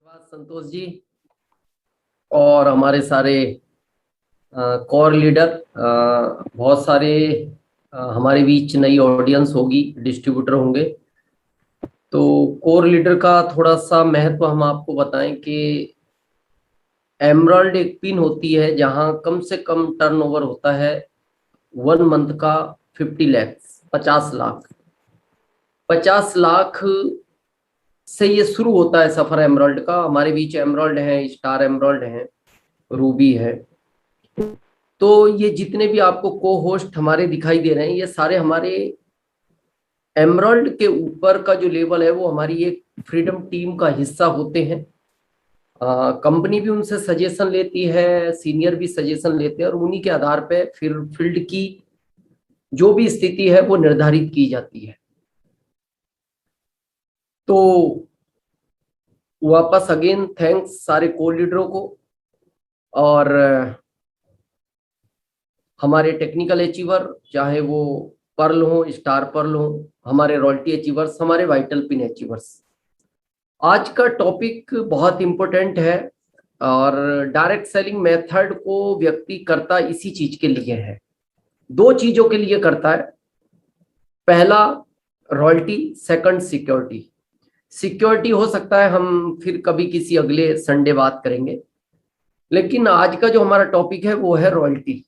धन्यवाद संतोष जी और हमारे सारे कोर लीडर। बहुत सारे हमारे बीच नई ऑडियंस होगी, डिस्ट्रीब्यूटर होंगे। तो कोर लीडर का थोड़ा सा महत्व हम आपको बताएं कि एमराल्ड एक पिन होती है जहां कम से कम टर्नओवर होता है 1 मंथ का 50 लाख, 50 लाख। 50 लाख से ये शुरू होता है सफर एमराल्ड का। हमारे बीच एमराल्ड हैं, स्टार एमराल्ड हैं, रूबी है। तो ये जितने भी आपको को होस्ट हमारे दिखाई दे रहे हैं, ये सारे हमारे एमराल्ड के ऊपर का जो लेवल है वो हमारी एक फ्रीडम टीम का हिस्सा होते हैं। कंपनी भी उनसे सजेशन लेती है, सीनियर भी सजेशन लेते हैं और उन्हीं के आधार पे फिर फील्ड की जो भी स्थिति है वो निर्धारित की जाती है। तो वापस अगेन थैंक्स सारे को लीडरों को और हमारे टेक्निकल अचीवर, चाहे वो पर्ल हो, स्टार पर्ल हो, हमारे रॉयल्टी अचीवर्स, हमारे वाइटल पिन अचीवर्स। आज का टॉपिक बहुत इंपॉर्टेंट है और डायरेक्ट सेलिंग मेथड को व्यक्ति करता इसी चीज के लिए है, दो चीजों के लिए करता है। पहला रॉयल्टी, सेकंड सिक्योरिटी। सिक्योरिटी हो सकता है हम फिर कभी किसी अगले संडे बात करेंगे, लेकिन आज का जो हमारा टॉपिक है वो है रॉयल्टी।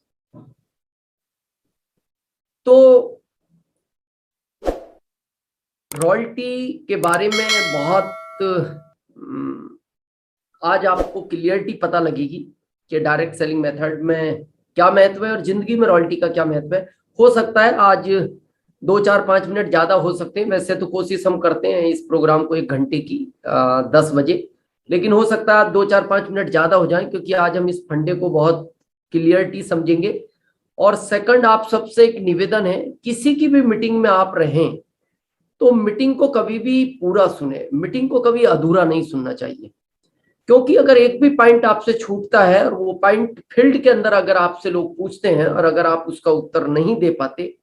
तो रॉयल्टी के बारे में बहुत आज आपको क्लियरिटी पता लगेगी कि डायरेक्ट सेलिंग मेथड में क्या महत्व है और जिंदगी में रॉयल्टी का क्या महत्व है। हो सकता है आज 2 4 5 मिनट ज्यादा हो सकते हैं, वैसे तो कोशिश हम करते हैं इस प्रोग्राम को 1 घंटे की 10 बजे, लेकिन हो सकता है 2 4 5 मिनट ज्यादा हो जाए क्योंकि आज हम इस फंडे को बहुत क्लियरिटी समझेंगे। और सेकंड, आप सबसे एक निवेदन है, किसी की भी मीटिंग में आप रहें तो मीटिंग को कभी भी पूरा सुने, मीटिंग को कभी अधूरा नहीं सुनना चाहिए। क्योंकि अगर एक भी पॉइंट आपसे छूटता है और वो पॉइंट फील्ड के अंदर अगर आपसे लोग पूछते हैं और अगर आप उसका उत्तर नहीं दे पाते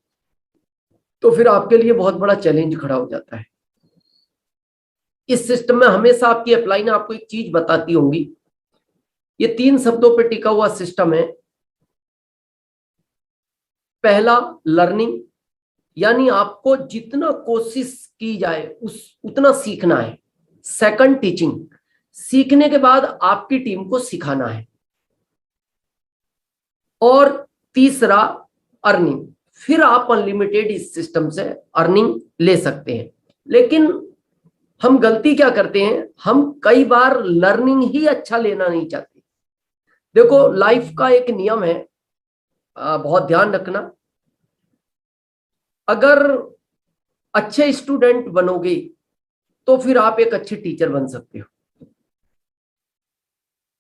तो फिर आपके लिए बहुत बड़ा चैलेंज खड़ा हो जाता है। इस सिस्टम में हमेशा आपकी अपलाइन आपको एक चीज बताती होंगी, ये 3 शब्दों पर टिका हुआ सिस्टम है। पहला लर्निंग, यानी आपको जितना कोशिश की जाए उतना सीखना है। सेकंड टीचिंग, सीखने के बाद आपकी टीम को सिखाना है। और तीसरा अर्निंग, फिर आप अनलिमिटेड इस सिस्टम से अर्निंग ले सकते हैं। लेकिन हम गलती क्या करते हैं, हम कई बार लर्निंग ही अच्छा लेना नहीं चाहते। देखो लाइफ का एक नियम है, बहुत ध्यान रखना। अगर अच्छे स्टूडेंट बनोगे तो फिर आप एक अच्छे टीचर बन सकते हो।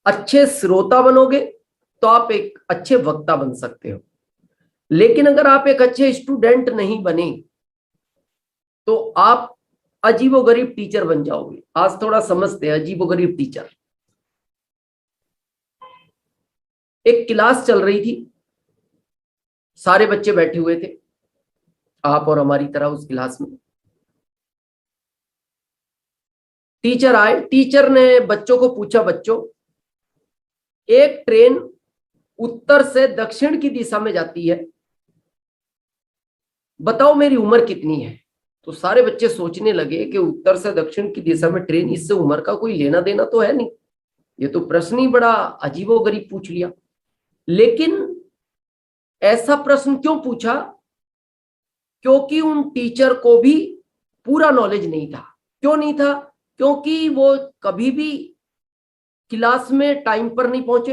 अच्छे श्रोता बनोगे तो आप एक अच्छे वक्ता बन सकते हो। लेकिन अगर आप एक अच्छे स्टूडेंट नहीं बने तो आप अजीबोगरीब टीचर बन जाओगे। आज थोड़ा समझते हैं अजीबोगरीब टीचर। एक क्लास चल रही थी, सारे बच्चे बैठे हुए थे, आप और हमारी तरह उस क्लास में। टीचर आए, टीचर ने बच्चों को पूछा, बच्चों एक ट्रेन उत्तर से दक्षिण की दिशा में जाती है, बताओ मेरी उम्र कितनी है। तो सारे बच्चे सोचने लगे कि उत्तर से दक्षिण की दिशा में ट्रेन, इससे उम्र का कोई लेना देना तो है नहीं, ये तो प्रश्न ही बड़ा अजीबोगरीब पूछ लिया। लेकिन ऐसा प्रश्न क्यों पूछा? क्योंकि उन टीचर को भी पूरा नॉलेज नहीं था। क्यों नहीं था? क्योंकि वो कभी भी क्लास में टाइम पर नहीं पहुंचे,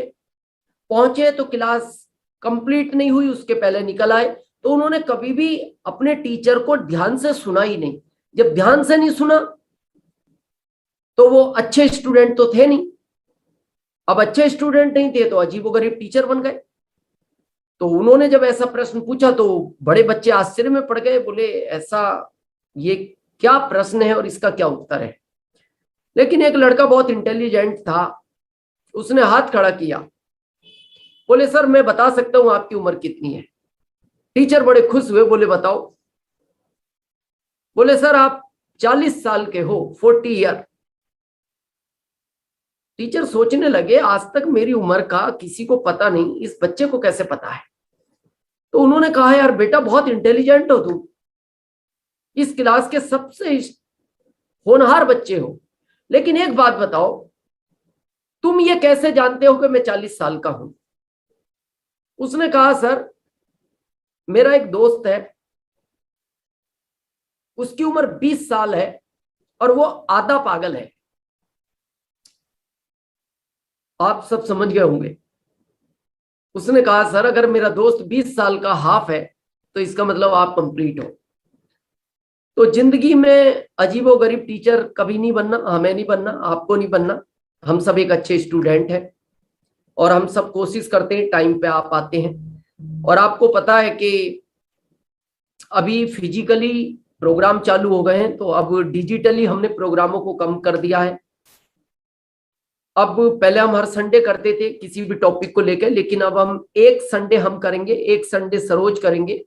पहुंचे तो क्लास कंप्लीट नहीं हुई उसके पहले निकल आए। तो उन्होंने कभी भी अपने टीचर को ध्यान से सुना ही नहीं। जब ध्यान से नहीं सुना तो वो अच्छे स्टूडेंट तो थे नहीं। अब अच्छे स्टूडेंट नहीं थे तो अजीबोगरीब टीचर बन गए। तो उन्होंने जब ऐसा प्रश्न पूछा तो बड़े बच्चे आश्चर्य में पड़ गए, बोले ऐसा ये क्या प्रश्न है और इसका क्या उत्तर है। लेकिन एक लड़का बहुत इंटेलिजेंट था, उसने हाथ खड़ा किया, बोले सर मैं बता सकता हूं आपकी उम्र कितनी है। टीचर बड़े खुश हुए, बोले बताओ। बोले सर आप 40 साल के हो, 40 ईयर। टीचर सोचने लगे आज तक मेरी उम्र का किसी को पता नहीं, इस बच्चे को कैसे पता है। तो उन्होंने कहा यार बेटा बहुत इंटेलिजेंट हो तुम, इस क्लास के सबसे होनहार बच्चे हो, लेकिन एक बात बताओ, तुम ये कैसे जानते हो कि मैं 40 साल का हूं? उसने कहा सर मेरा एक दोस्त है, उसकी उम्र 20 साल है और वो आधा पागल है। आप सब समझ गए होंगे। उसने कहा सर अगर मेरा दोस्त 20 साल का हाफ है तो इसका मतलब आप कंप्लीट हो। तो जिंदगी में अजीबोगरीब टीचर कभी नहीं बनना, हमें नहीं बनना, आपको नहीं बनना। हम सब एक अच्छे स्टूडेंट हैं और हम सब कोशिश करते हैं टाइम पे आप आते हैं। और आपको पता है कि अभी फिजिकली प्रोग्राम चालू हो गए हैं, तो अब डिजिटली हमने प्रोग्रामों को कम कर दिया है। अब पहले हम हर संडे करते थे किसी भी टॉपिक को लेकर, लेकिन अब हम एक संडे हम करेंगे, एक संडे सरोज करेंगे,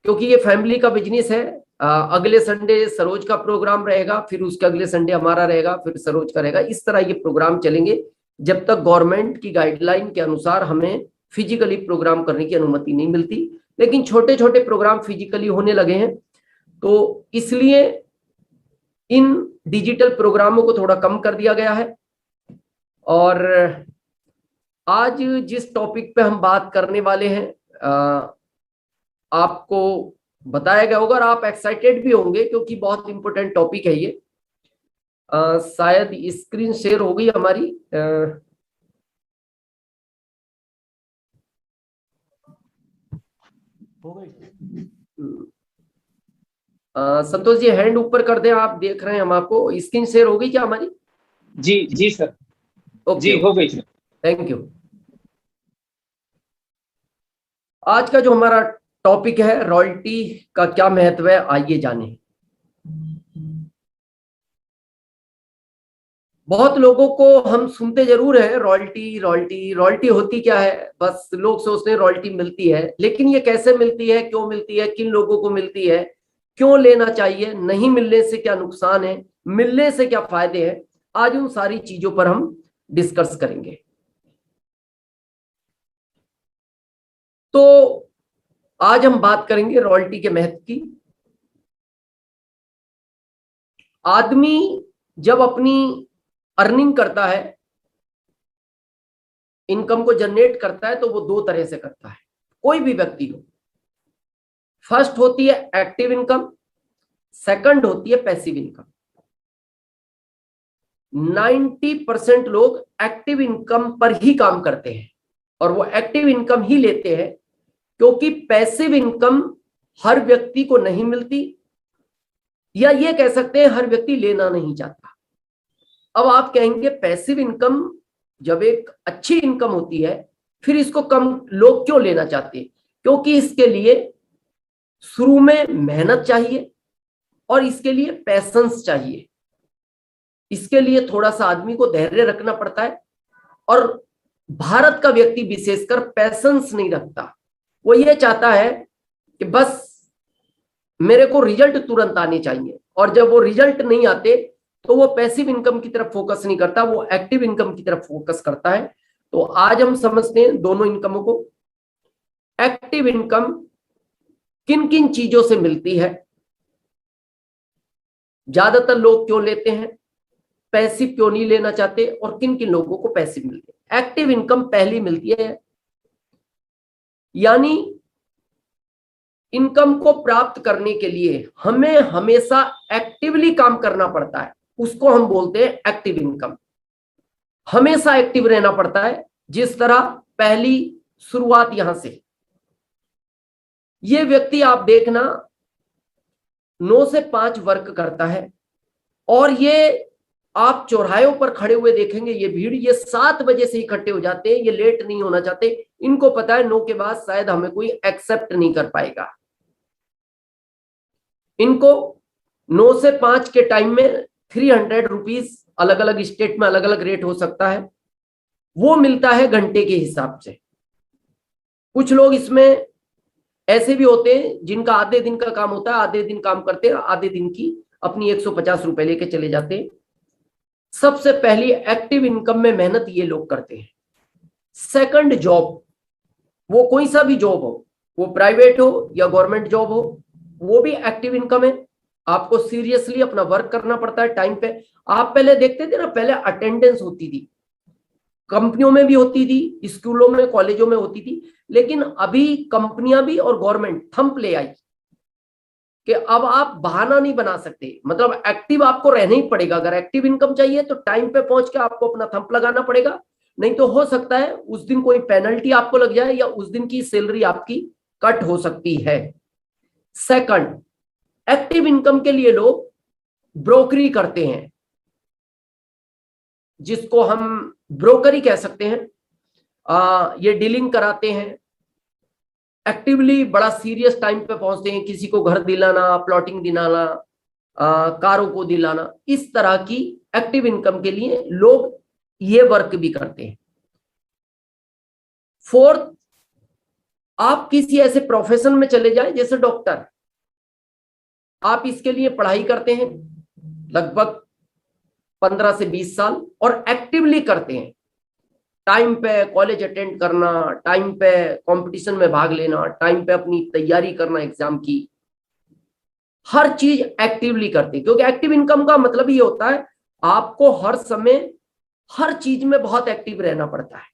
क्योंकि ये फैमिली का बिजनेस है। अगले संडे सरोज का प्रोग्राम रहेगा, फिर उसके अगले संडे हमारा रहेगा, फिर सरोज का रहेगा। इस तरह ये प्रोग्राम चलेंगे जब तक गवर्नमेंट की गाइडलाइन के अनुसार हमें फिजिकली प्रोग्राम करने की अनुमति नहीं मिलती। लेकिन छोटे छोटे प्रोग्राम फिजिकली होने लगे हैं, तो इसलिए इन डिजिटल प्रोग्रामों को थोड़ा कम कर दिया गया है। और आज जिस टॉपिक पे हम बात करने वाले हैं आपको बताया गया होगा और आप एक्साइटेड भी होंगे क्योंकि बहुत इंपॉर्टेंट टॉपिक है ये। शायद स्क्रीन शेयर हो गई हमारी। हो गई। संतोष जी हैंड ऊपर कर दें, आप देख रहे हैं हम आपको। स्क्रीन शेयर हो गई क्या हमारी? जी जी सर। ओके जी हो गई सर। Thank you. आज का जो हमारा टॉपिक है रॉयल्टी का क्या महत्व है, आइए जाने। बहुत लोगों को हम सुनते जरूर है रॉयल्टी रॉयल्टी रॉयल्टी होती क्या है, बस लोग सोचते हैं रॉयल्टी मिलती है, लेकिन ये कैसे मिलती है, क्यों मिलती है, किन लोगों को मिलती है, क्यों लेना चाहिए, नहीं मिलने से क्या नुकसान है, मिलने से क्या फायदे हैं, आज उन सारी चीजों पर हम डिस्कस करेंगे। तो आज हम बात करेंगे रॉयल्टी के महत्व की। आदमी जब अपनी अर्निंग करता है, इनकम को जनरेट करता है, तो वो दो तरह से करता है, कोई भी व्यक्ति हो। फर्स्ट होती है एक्टिव इनकम, सेकंड होती है पैसिव इनकम। 90% लोग एक्टिव इनकम पर ही काम करते हैं और वो एक्टिव इनकम ही लेते हैं, क्योंकि पैसिव इनकम हर व्यक्ति को नहीं मिलती, या ये कह सकते हैं हर व्यक्ति लेना नहीं चाहता। अब आप कहेंगे पैसिव इनकम जब एक अच्छी इनकम होती है, फिर इसको कम लोग क्यों लेना चाहते हैं? क्योंकि इसके लिए शुरू में मेहनत चाहिए और इसके लिए पैशंस चाहिए, इसके लिए थोड़ा सा आदमी को धैर्य रखना पड़ता है। और भारत का व्यक्ति विशेषकर पैशंस नहीं रखता, वो ये चाहता है कि बस मेरे को रिजल्ट तुरंत आने चाहिए, और जब वो रिजल्ट नहीं आते तो वो पैसिव इनकम की तरफ फोकस नहीं करता, वो एक्टिव इनकम की तरफ फोकस करता है। तो आज हम समझते हैं दोनों इनकमों को। एक्टिव इनकम किन किन चीजों से मिलती है, ज्यादातर लोग क्यों लेते हैं, पैसिव क्यों नहीं लेना चाहते, और किन किन लोगों को पैसिव मिलती है। एक्टिव इनकम पहली मिलती है, यानी इनकम को प्राप्त करने के लिए हमें हमेशा एक्टिवली काम करना पड़ता है, उसको हम बोलते हैं एक्टिव इनकम। हमेशा एक्टिव रहना पड़ता है, जिस तरह पहली शुरुआत यहां से। ये व्यक्ति आप देखना 9 से 5 वर्क करता है, और ये आप चौराहों पर खड़े हुए देखेंगे ये भीड़, ये 7 बजे से इकट्ठे हो जाते हैं, ये लेट नहीं होना चाहते। इनको पता है 9 के बाद शायद हमें कोई एक्सेप्ट नहीं कर पाएगा। इनको 9 से 5 के टाइम में 300 रुपीज, अलग अलग स्टेट में अलग अलग रेट हो सकता है, वो मिलता है घंटे के हिसाब से। कुछ लोग इसमें ऐसे भी होते हैं जिनका आधे दिन का काम होता है, आधे दिन काम करते हैं, आधे दिन की अपनी 150 रुपए लेके चले जाते हैं। सबसे पहली एक्टिव इनकम में मेहनत ये लोग करते हैं। सेकंड जॉब, वो कोई सा भी जॉब हो, वो प्राइवेट हो या गवर्नमेंट जॉब हो, वो भी एक्टिव इनकम है। आपको सीरियसली अपना वर्क करना पड़ता है टाइम पे। आप पहले देखते थे ना, पहले अटेंडेंस होती थी, कंपनियों में भी होती थी, स्कूलों में कॉलेजों में होती थी, लेकिन अभी कंपनियां भी और गवर्नमेंट थंप ले आई कि अब आप बहाना नहीं बना सकते, मतलब एक्टिव आपको रहना ही पड़ेगा। अगर एक्टिव इनकम चाहिए तो टाइम पे पहुंच के आपको अपना थंप लगाना पड़ेगा, नहीं तो हो सकता है उस दिन कोई पेनल्टी आपको लग जाए या उस दिन की सैलरी आपकी कट हो सकती है। सेकंड, एक्टिव इनकम के लिए लोग ब्रोकरी करते हैं, जिसको हम ब्रोकरी कह सकते हैं। ये डीलिंग कराते हैं, एक्टिवली बड़ा सीरियस टाइम पे पहुंचते हैं, किसी को घर दिलाना, प्लॉटिंग दिलाना, कारों को दिलाना, इस तरह की एक्टिव इनकम के लिए लोग ये वर्क भी करते हैं। फोर्थ, आप किसी ऐसे प्रोफेशन में चले जाएं जैसे डॉक्टर, आप इसके लिए पढ़ाई करते हैं लगभग 15 से 20 साल और एक्टिवली करते हैं, टाइम पे कॉलेज अटेंड करना, टाइम पे कंपटीशन में भाग लेना, टाइम पे अपनी तैयारी करना एग्जाम की, हर चीज एक्टिवली करते हैं। क्योंकि एक्टिव इनकम का मतलब ये होता है आपको हर समय हर चीज में बहुत एक्टिव रहना पड़ता है।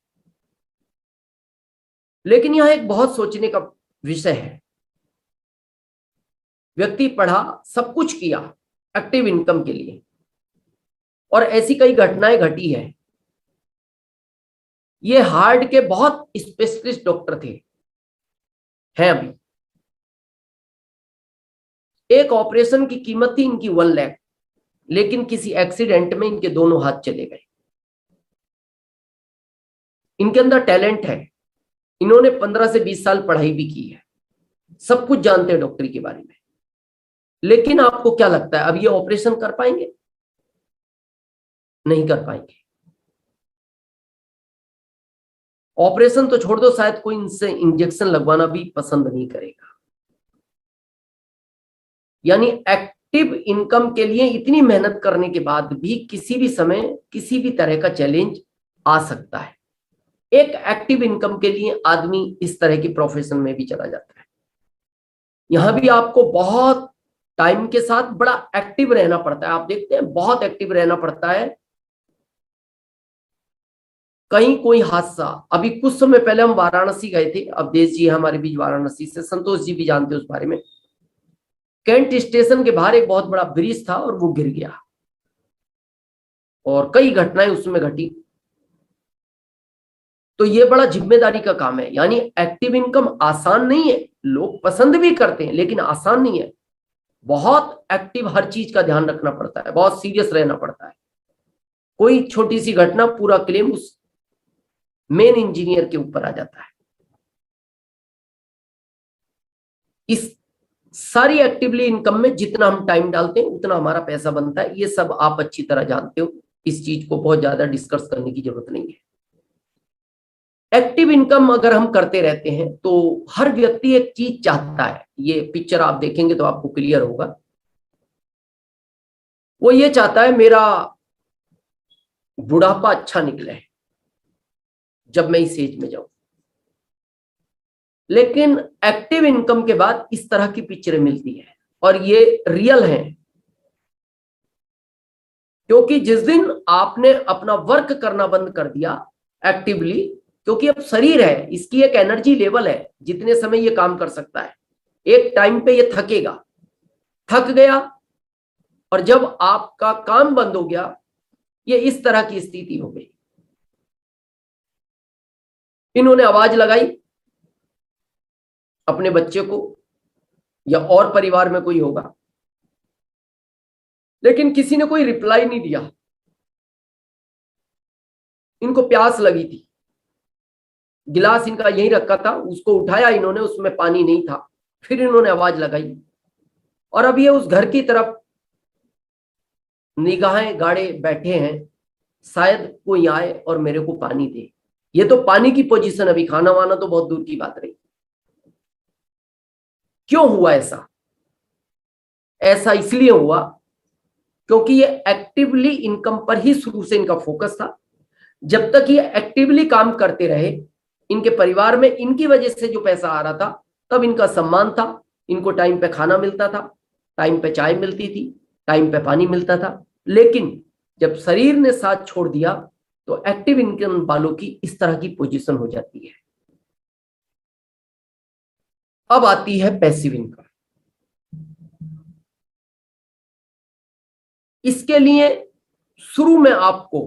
लेकिन यह एक बहुत सोचने का विषय है। व्यक्ति पढ़ा, सब कुछ किया एक्टिव इनकम के लिए, और ऐसी कई घटनाएं घटी है। ये हार्ट के बहुत स्पेशलिस्ट डॉक्टर थे, हैं अभी। एक ऑपरेशन की कीमत थी इनकी 1 लाख, लेकिन किसी एक्सीडेंट में इनके दोनों हाथ चले गए। इनके अंदर टैलेंट है, इन्होंने 15 से 20 साल पढ़ाई भी की है, सब कुछ जानते हैं डॉक्टरी के बारे में। लेकिन आपको क्या लगता है अब ये ऑपरेशन कर पाएंगे? नहीं कर पाएंगे। ऑपरेशन तो छोड़ दो, शायद कोई इनसे इंजेक्शन लगवाना भी पसंद नहीं करेगा। यानी एक्टिव इनकम के लिए इतनी मेहनत करने के बाद भी किसी भी समय किसी भी तरह का चैलेंज आ सकता है। एक एक्टिव इनकम के लिए आदमी इस तरह की प्रोफेशन में भी चला जाता है। यहां भी आपको बहुत टाइम के साथ बड़ा एक्टिव रहना पड़ता है। आप देखते हैं बहुत एक्टिव रहना पड़ता है। कहीं कोई हादसा, अभी कुछ समय पहले हम वाराणसी गए थे, अवधेश जी हमारे बीच वाराणसी से, संतोष जी भी जानते हैं उस बारे में। कैंट स्टेशन के बाहर एक बहुत बड़ा ब्रिज था और वो गिर गया, और कई घटनाएं उसमें घटी। तो ये बड़ा जिम्मेदारी का काम है। यानी एक्टिव इनकम आसान नहीं है, लोग पसंद भी करते हैं लेकिन आसान नहीं है। बहुत एक्टिव हर चीज का ध्यान रखना पड़ता है, बहुत सीरियस रहना पड़ता है। कोई छोटी सी घटना पूरा क्लेम उस मेन इंजीनियर के ऊपर आ जाता है। इस सारी एक्टिवली इनकम में जितना हम टाइम डालते हैं उतना हमारा पैसा बनता है। ये सब आप अच्छी तरह जानते हो, इस चीज को बहुत ज्यादा डिस्कस करने की जरूरत नहीं है। एक्टिव इनकम अगर हम करते रहते हैं तो हर व्यक्ति एक चीज चाहता है, ये पिक्चर आप देखेंगे तो आपको क्लियर होगा। वो ये चाहता है मेरा बुढ़ापा अच्छा निकले जब मैं इस एज में जाऊं। लेकिन एक्टिव इनकम के बाद इस तरह की पिक्चरें मिलती है और ये रियल हैं। क्योंकि जिस दिन आपने अपना वर्क करना बंद कर दिया एक्टिवली, क्योंकि अब शरीर है, इसकी एक एनर्जी लेवल है जितने समय ये काम कर सकता है। एक टाइम पे ये थकेगा, थक गया, और जब आपका काम बंद हो गया, ये इस तरह की स्थिति हो गई। इन्होंने आवाज लगाई अपने बच्चे को, या और परिवार में कोई होगा, लेकिन किसी ने कोई रिप्लाई नहीं दिया। इनको प्यास लगी थी, गिलास इनका यहीं रखा था, उसको उठाया इन्होंने, उसमें पानी नहीं था। फिर इन्होंने आवाज लगाई, और अब ये उस घर की तरफ निगाहें गाड़े बैठे हैं, शायद कोई आए और मेरे को पानी दे। ये तो पानी की पोजीशन, अभी खाना वाना तो बहुत दूर की बात रही। क्यों हुआ ऐसा? ऐसा इसलिए हुआ क्योंकि ये एक्टिवली इनकम पर ही शुरू से इनका फोकस था। जब तक ये एक्टिवली काम करते रहे, इनके परिवार में इनकी वजह से जो पैसा आ रहा था, तब इनका सम्मान था, इनको टाइम पे खाना मिलता था, टाइम पे चाय मिलती थी, टाइम पे पानी मिलता था। लेकिन जब शरीर ने साथ छोड़ दिया तो एक्टिव इनकम वालों की इस तरह की पोजीशन हो जाती है। अब आती है पैसिव इनकम। इसके लिए शुरू में आपको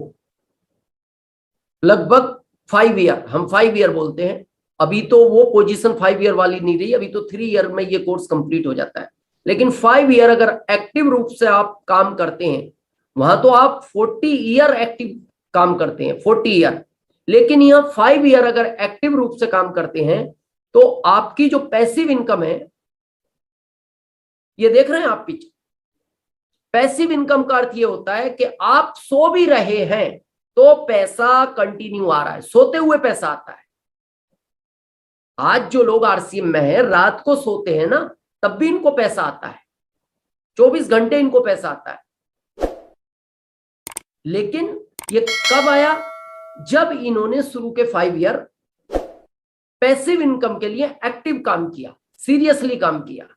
लगभग 5 ईयर, हम 5 ईयर बोलते हैं, अभी तो वो पोजीशन 5 ईयर वाली नहीं रही, अभी तो 3 ईयर में ये कोर्स कंप्लीट हो जाता है। लेकिन 5 ईयर अगर एक्टिव रूप से आप काम करते हैं, वहां तो आप 40 ईयर एक्टिव काम करते हैं, 40 ईयर। लेकिन यह 5 ईयर अगर एक्टिव रूप से काम करते हैं तो आपकी जो पैसिव इनकम है, ये देख रहे हैं आप पीछे, पैसिव इनकम का अर्थ ये होता है कि आप सो भी रहे हैं तो पैसा कंटिन्यू आ रहा है, सोते हुए पैसा आता है। आज जो लोग आरसीएम में है, रात को सोते हैं ना, तब भी इनको पैसा आता है, 24 घंटे इनको पैसा आता है। लेकिन ये कब आया? जब इन्होंने शुरू के 5 ईयर पैसिव इनकम के लिए एक्टिव काम किया, सीरियसली काम किया।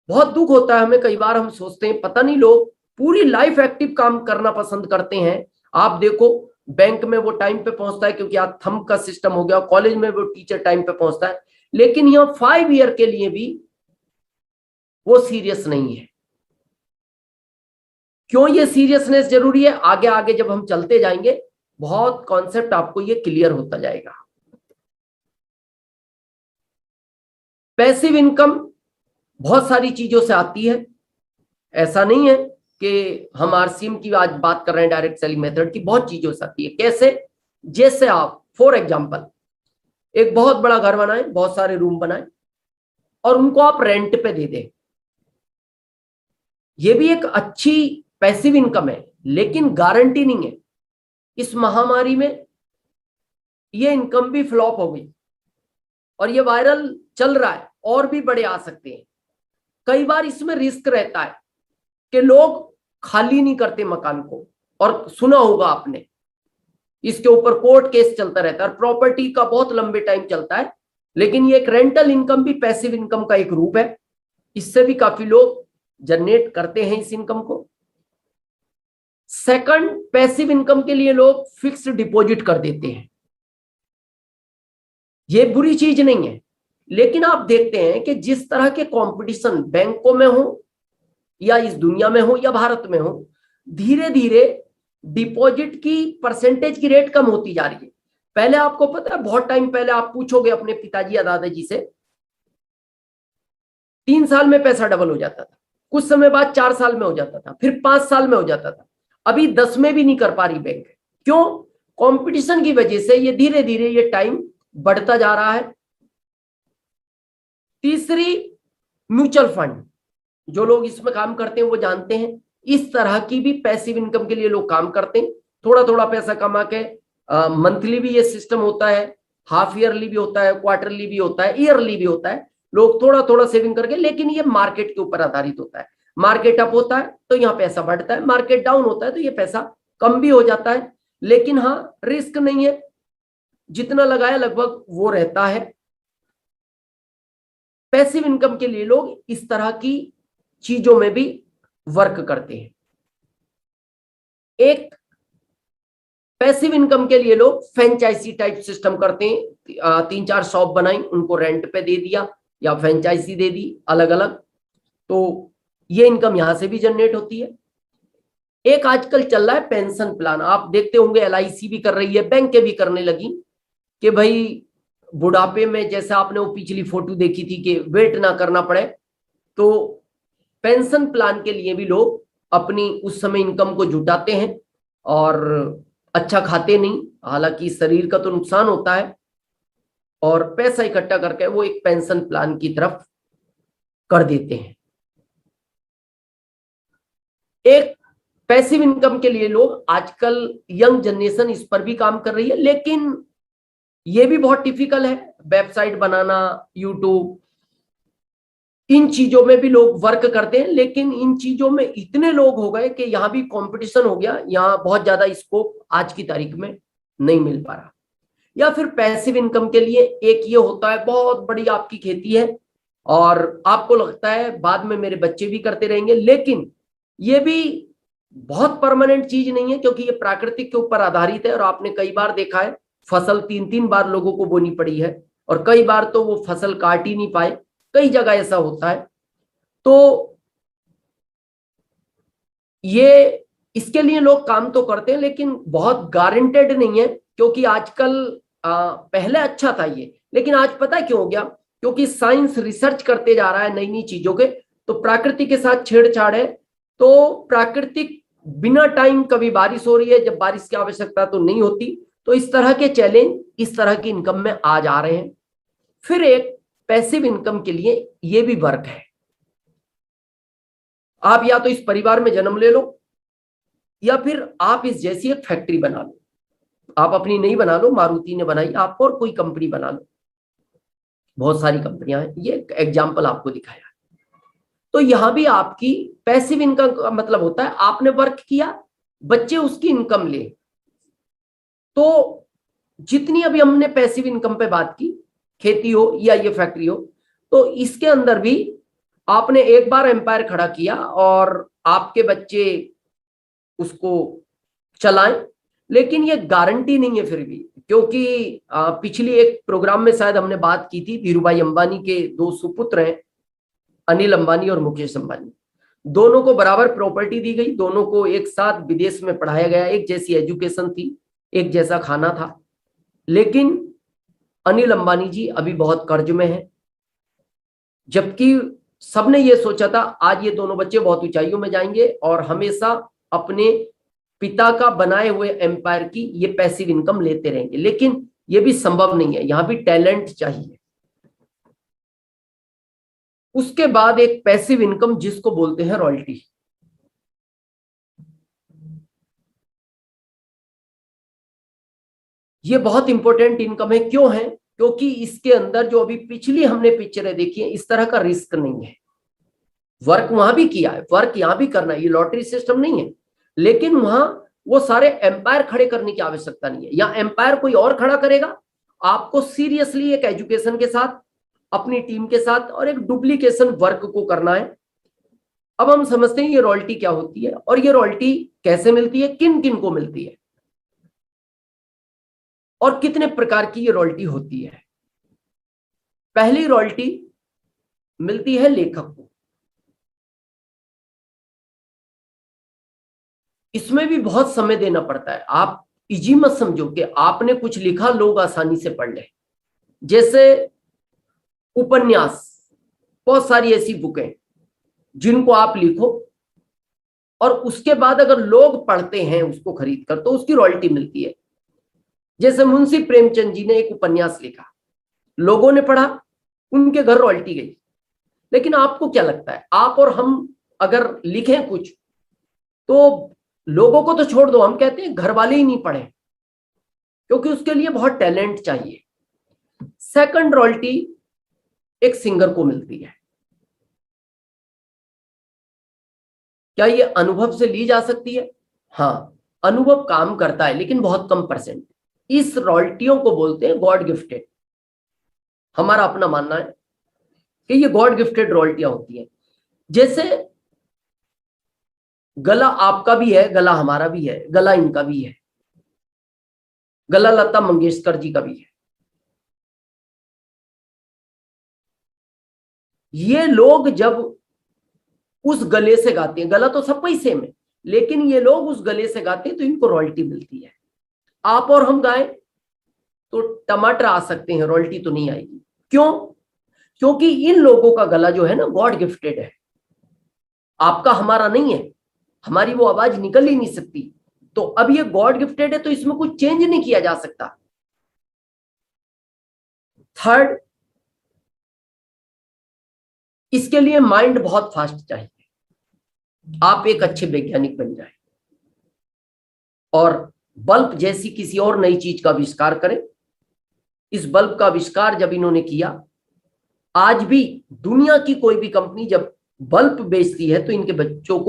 बहुत दुख होता है हमें, कई बार हम सोचते हैं पता नहीं लोग पूरी लाइफ एक्टिव काम करना पसंद करते हैं। आप देखो, बैंक में वो टाइम पे पहुंचता है क्योंकि आज थंब का सिस्टम हो गया, कॉलेज में वो टीचर टाइम पे पहुंचता है, लेकिन यह 5 ईयर के लिए भी वो सीरियस नहीं है। क्यों ये सीरियसनेस जरूरी है? आगे आगे जब हम चलते जाएंगे बहुत कॉन्सेप्ट आपको ये क्लियर होता जाएगा। पैसिव इनकम बहुत सारी चीजों से आती है। ऐसा नहीं है कि हम आरसीएम की आज बात कर रहे हैं, डायरेक्ट सेलिंग मेथड की, बहुत चीजों से आती है। कैसे? जैसे आप फॉर एग्जांपल एक बहुत बड़ा घर बनाएं, बहुत सारे रूम बनाएं और उनको आप रेंट पे दे दें, ये भी एक अच्छी पैसिव इनकम है, लेकिन गारंटी नहीं है। इस महामारी में ये इनकम भी फ्लॉप हो गई और ये वायरल चल रहा है, और भी बड़े आ सकते हैं। कई बार इसमें रिस्क रहता है कि लोग खाली नहीं करते मकान को, और सुना होगा आपने इसके ऊपर कोर्ट केस चलता रहता है, प्रॉपर्टी का बहुत लंबे टाइम चलता है। लेकिन ये एक रेंटल इनकम भी पैसिव इनकम का एक रूप है, इससे भी काफी लोग जनरेट करते हैं इस इनकम को। सेकंड, पैसिव इनकम के लिए लोग फिक्स्ड डिपॉजिट कर देते हैं। ये बुरी चीज नहीं है, लेकिन आप देखते हैं कि जिस तरह के कंपटीशन बैंकों में हो या इस दुनिया में हो या भारत में हो, धीरे धीरे डिपॉजिट की परसेंटेज की रेट कम होती जा रही है। पहले आपको पता है, बहुत टाइम पहले आप पूछोगे अपने पिताजी या दादाजी से, 3 साल में पैसा डबल हो जाता था, कुछ समय बाद 4 साल में हो जाता था, फिर 5 साल में हो जाता था। अभी 10 में भी नहीं कर पा रही बैंक। क्यों? कंपटीशन की वजह से ये धीरे धीरे ये टाइम बढ़ता जा रहा है। तीसरी, म्यूचुअल फंड, जो लोग इसमें काम करते हैं वो जानते हैं, इस तरह की भी पैसिव इनकम के लिए लोग काम करते हैं। थोड़ा थोड़ा पैसा कमा के, मंथली भी ये सिस्टम होता है, हाफ ईयरली भी होता है, क्वार्टरली भी होता है, ईयरली भी होता है। लोग थोड़ा थोड़ा सेविंग करके, लेकिन ये मार्केट के ऊपर आधारित होता है। मार्केट अप होता है तो यहाँ पैसा बढ़ता है, मार्केट डाउन होता है तो ये पैसा कम भी हो जाता है। लेकिन हाँ, रिस्क नहीं है, जितना लगाया लगभग वो रहता है। पैसिव इनकम के लिए लोग इस तरह की चीजों में भी वर्क करते हैं। एक पैसिव इनकम के लिए लोग फ्रेंचाइजी टाइप सिस्टम करते हैं। 3-4 शॉप बनाई, उनको रेंट पे दे दिया या फ्रेंचाइजी दे दी अलग अलग, तो ये इनकम यहां से भी जनरेट होती है। एक आजकल चल रहा है पेंशन प्लान, आप देखते होंगे एलआईसी भी कर रही है, बैंकें भी करने लगी कि भाई बुढ़ापे में, जैसे आपने वो पिछली फोटो देखी थी कि वेट ना करना पड़े, तो पेंशन प्लान के लिए भी लोग अपनी उस समय इनकम को जुटाते हैं और अच्छा खाते नहीं, हालांकि शरीर का तो नुकसान होता है, और पैसा इकट्ठा करके वो एक पेंशन प्लान की तरफ कर देते हैं। एक पैसिव इनकम के लिए लोग आजकल, यंग जनरेशन इस पर भी काम कर रही है, लेकिन ये भी बहुत टिपिकल है, वेबसाइट बनाना, यूट्यूब, इन चीजों में भी लोग वर्क करते हैं, लेकिन इन चीजों में इतने लोग हो गए कि यहां भी कंपटीशन हो गया, यहां बहुत ज्यादा स्कोप आज की तारीख में नहीं मिल पा रहा। या फिर पैसिव इनकम के लिए एक ये होता है, बहुत बड़ी आपकी खेती है और आपको लगता है बाद में मेरे बच्चे भी करते रहेंगे, लेकिन ये भी बहुत परमानेंट चीज नहीं है, क्योंकि ये प्राकृतिक के ऊपर आधारित है। और आपने कई बार देखा है फसल 3-3 बार लोगों को बोनी पड़ी है, और कई बार तो वो फसल काट ही नहीं पाए, कई जगह ऐसा होता है। तो ये इसके लिए लोग काम तो करते हैं, लेकिन बहुत गारंटेड नहीं है, क्योंकि आजकल पहले अच्छा था ये, लेकिन आज पता है क्यों हो गया? क्योंकि साइंस रिसर्च करते जा रहा है नई नई चीजों के, तो प्रकृति के साथ छेड़छाड़ है। तो प्राकृतिक बिना टाइम, कभी बारिश हो रही है जब बारिश की आवश्यकता तो नहीं होती, तो इस तरह के चैलेंज इस तरह की इनकम में आ जा रहे हैं। फिर एक पैसिव इनकम के लिए ये भी वर्क है। आप या तो इस परिवार में जन्म ले लो, या फिर आप इस जैसी एक फैक्ट्री बना लो। आप अपनी नहीं बना लो, मारुति ने बनाई, आप और कोई कंपनी बना लो, बहुत सारी कंपनियां हैं, ये एग्जाम्पल आपको दिखाया। तो यहां भी आपकी पैसिव इनकम का मतलब होता है आपने वर्क किया, बच्चे उसकी इनकम ले। तो जितनी अभी हमने पैसिव इनकम पे बात की, खेती हो या ये फैक्ट्री हो, तो इसके अंदर भी आपने एक बार एम्पायर खड़ा किया और आपके बच्चे उसको चलाएं, लेकिन ये गारंटी नहीं है फिर भी, क्योंकि पिछली एक प्रोग्राम में शायद हमने बात की थी, धीरूभाई अंबानी के 2 सुपुत्र हैं, अनिल अंबानी और मुकेश अंबानी। दोनों को बराबर प्रॉपर्टी दी गई, दोनों को एक साथ विदेश में पढ़ाया गया, एक जैसी एजुकेशन थी, एक जैसा खाना था, लेकिन अनिल अंबानी जी अभी बहुत कर्ज में हैं, जबकि सबने ये सोचा था आज ये दोनों बच्चे बहुत ऊंचाइयों में जाएंगे और हमेशा अपने पिता का बनाए हुए एम्पायर की ये पैसिव इनकम लेते रहेंगे। लेकिन ये भी संभव नहीं है, यहां भी टैलेंट चाहिए। उसके बाद एक पैसिव इनकम जिसको बोलते हैं रॉयल्टी। ये बहुत इंपॉर्टेंट इनकम है। क्यों है? क्योंकि इसके अंदर जो अभी पिछली हमने पिक्चरें देखी है, इस तरह का रिस्क नहीं है। वर्क वहां भी किया है, वर्क यहां भी करना है, ये लॉटरी सिस्टम नहीं है, लेकिन वहां वो सारे एम्पायर खड़े करने की आवश्यकता नहीं है। या एम्पायर कोई और खड़ा करेगा, आपको सीरियसली एक एजुकेशन के साथ, अपनी टीम के साथ और एक डुप्लीकेशन वर्क को करना है। अब हम समझते हैं ये रॉयल्टी क्या होती है और ये रॉयल्टी कैसे मिलती है, किन किन को मिलती है और कितने प्रकार की ये रॉयल्टी होती है। पहली रॉयल्टी मिलती है लेखक को। इसमें भी बहुत समय देना पड़ता है। आप इजी मत समझो कि आपने कुछ लिखा लोग आसानी से पढ़ ले। जैसे उपन्यास, बहुत सारी ऐसी बुकें जिनको आप लिखो और उसके बाद अगर लोग पढ़ते हैं उसको खरीद कर, तो उसकी रॉयल्टी मिलती है। जैसे मुंशी प्रेमचंद जी ने एक उपन्यास लिखा, लोगों ने पढ़ा, उनके घर रॉयल्टी गई। लेकिन आपको क्या लगता है, आप और हम अगर लिखें कुछ, तो लोगों को तो छोड़ दो, हम कहते हैं घर वाले ही नहीं पढ़े, क्योंकि उसके लिए बहुत टैलेंट चाहिए। सेकंड रॉयल्टी एक सिंगर को मिलती है। क्या ये अनुभव से ली जा सकती है? हाँ, अनुभव काम करता है, लेकिन बहुत कम परसेंट। इस रॉयल्टियों को बोलते हैं गॉड गिफ्टेड। हमारा अपना मानना है कि ये गॉड गिफ्टेड रॉयल्टियां होती है। जैसे गला आपका भी है, गला हमारा भी है, गला इनका भी है, गला लता मंगेशकर जी का भी है। ये लोग जब उस गले से गाते हैं, गला तो सबका ही सेम है, लेकिन ये लोग उस गले से गाते हैं तो इनको रॉयल्टी मिलती है। आप और हम गाएं तो टमाटर आ सकते हैं, रॉयल्टी तो नहीं आएगी। क्यों? क्योंकि इन लोगों का गला जो है ना, गॉड गिफ्टेड है, आपका हमारा नहीं है, हमारी वो आवाज निकल ही नहीं सकती। तो अब ये गॉड गिफ्टेड है तो इसमें कुछ चेंज नहीं किया जा सकता। थर्ड, इसके लिए माइंड बहुत फास्ट चाहिए। आप एक अच्छे वैज्ञानिक बन जाए और बल्ब जैसी किसी और नई चीज का आविष्कार करें। इस बल्ब का आविष्कार जब इन्होंने किया आज भी दुनिया की कोई भी कंपनी जब बल्ब बेचती है तो इनके बच्चों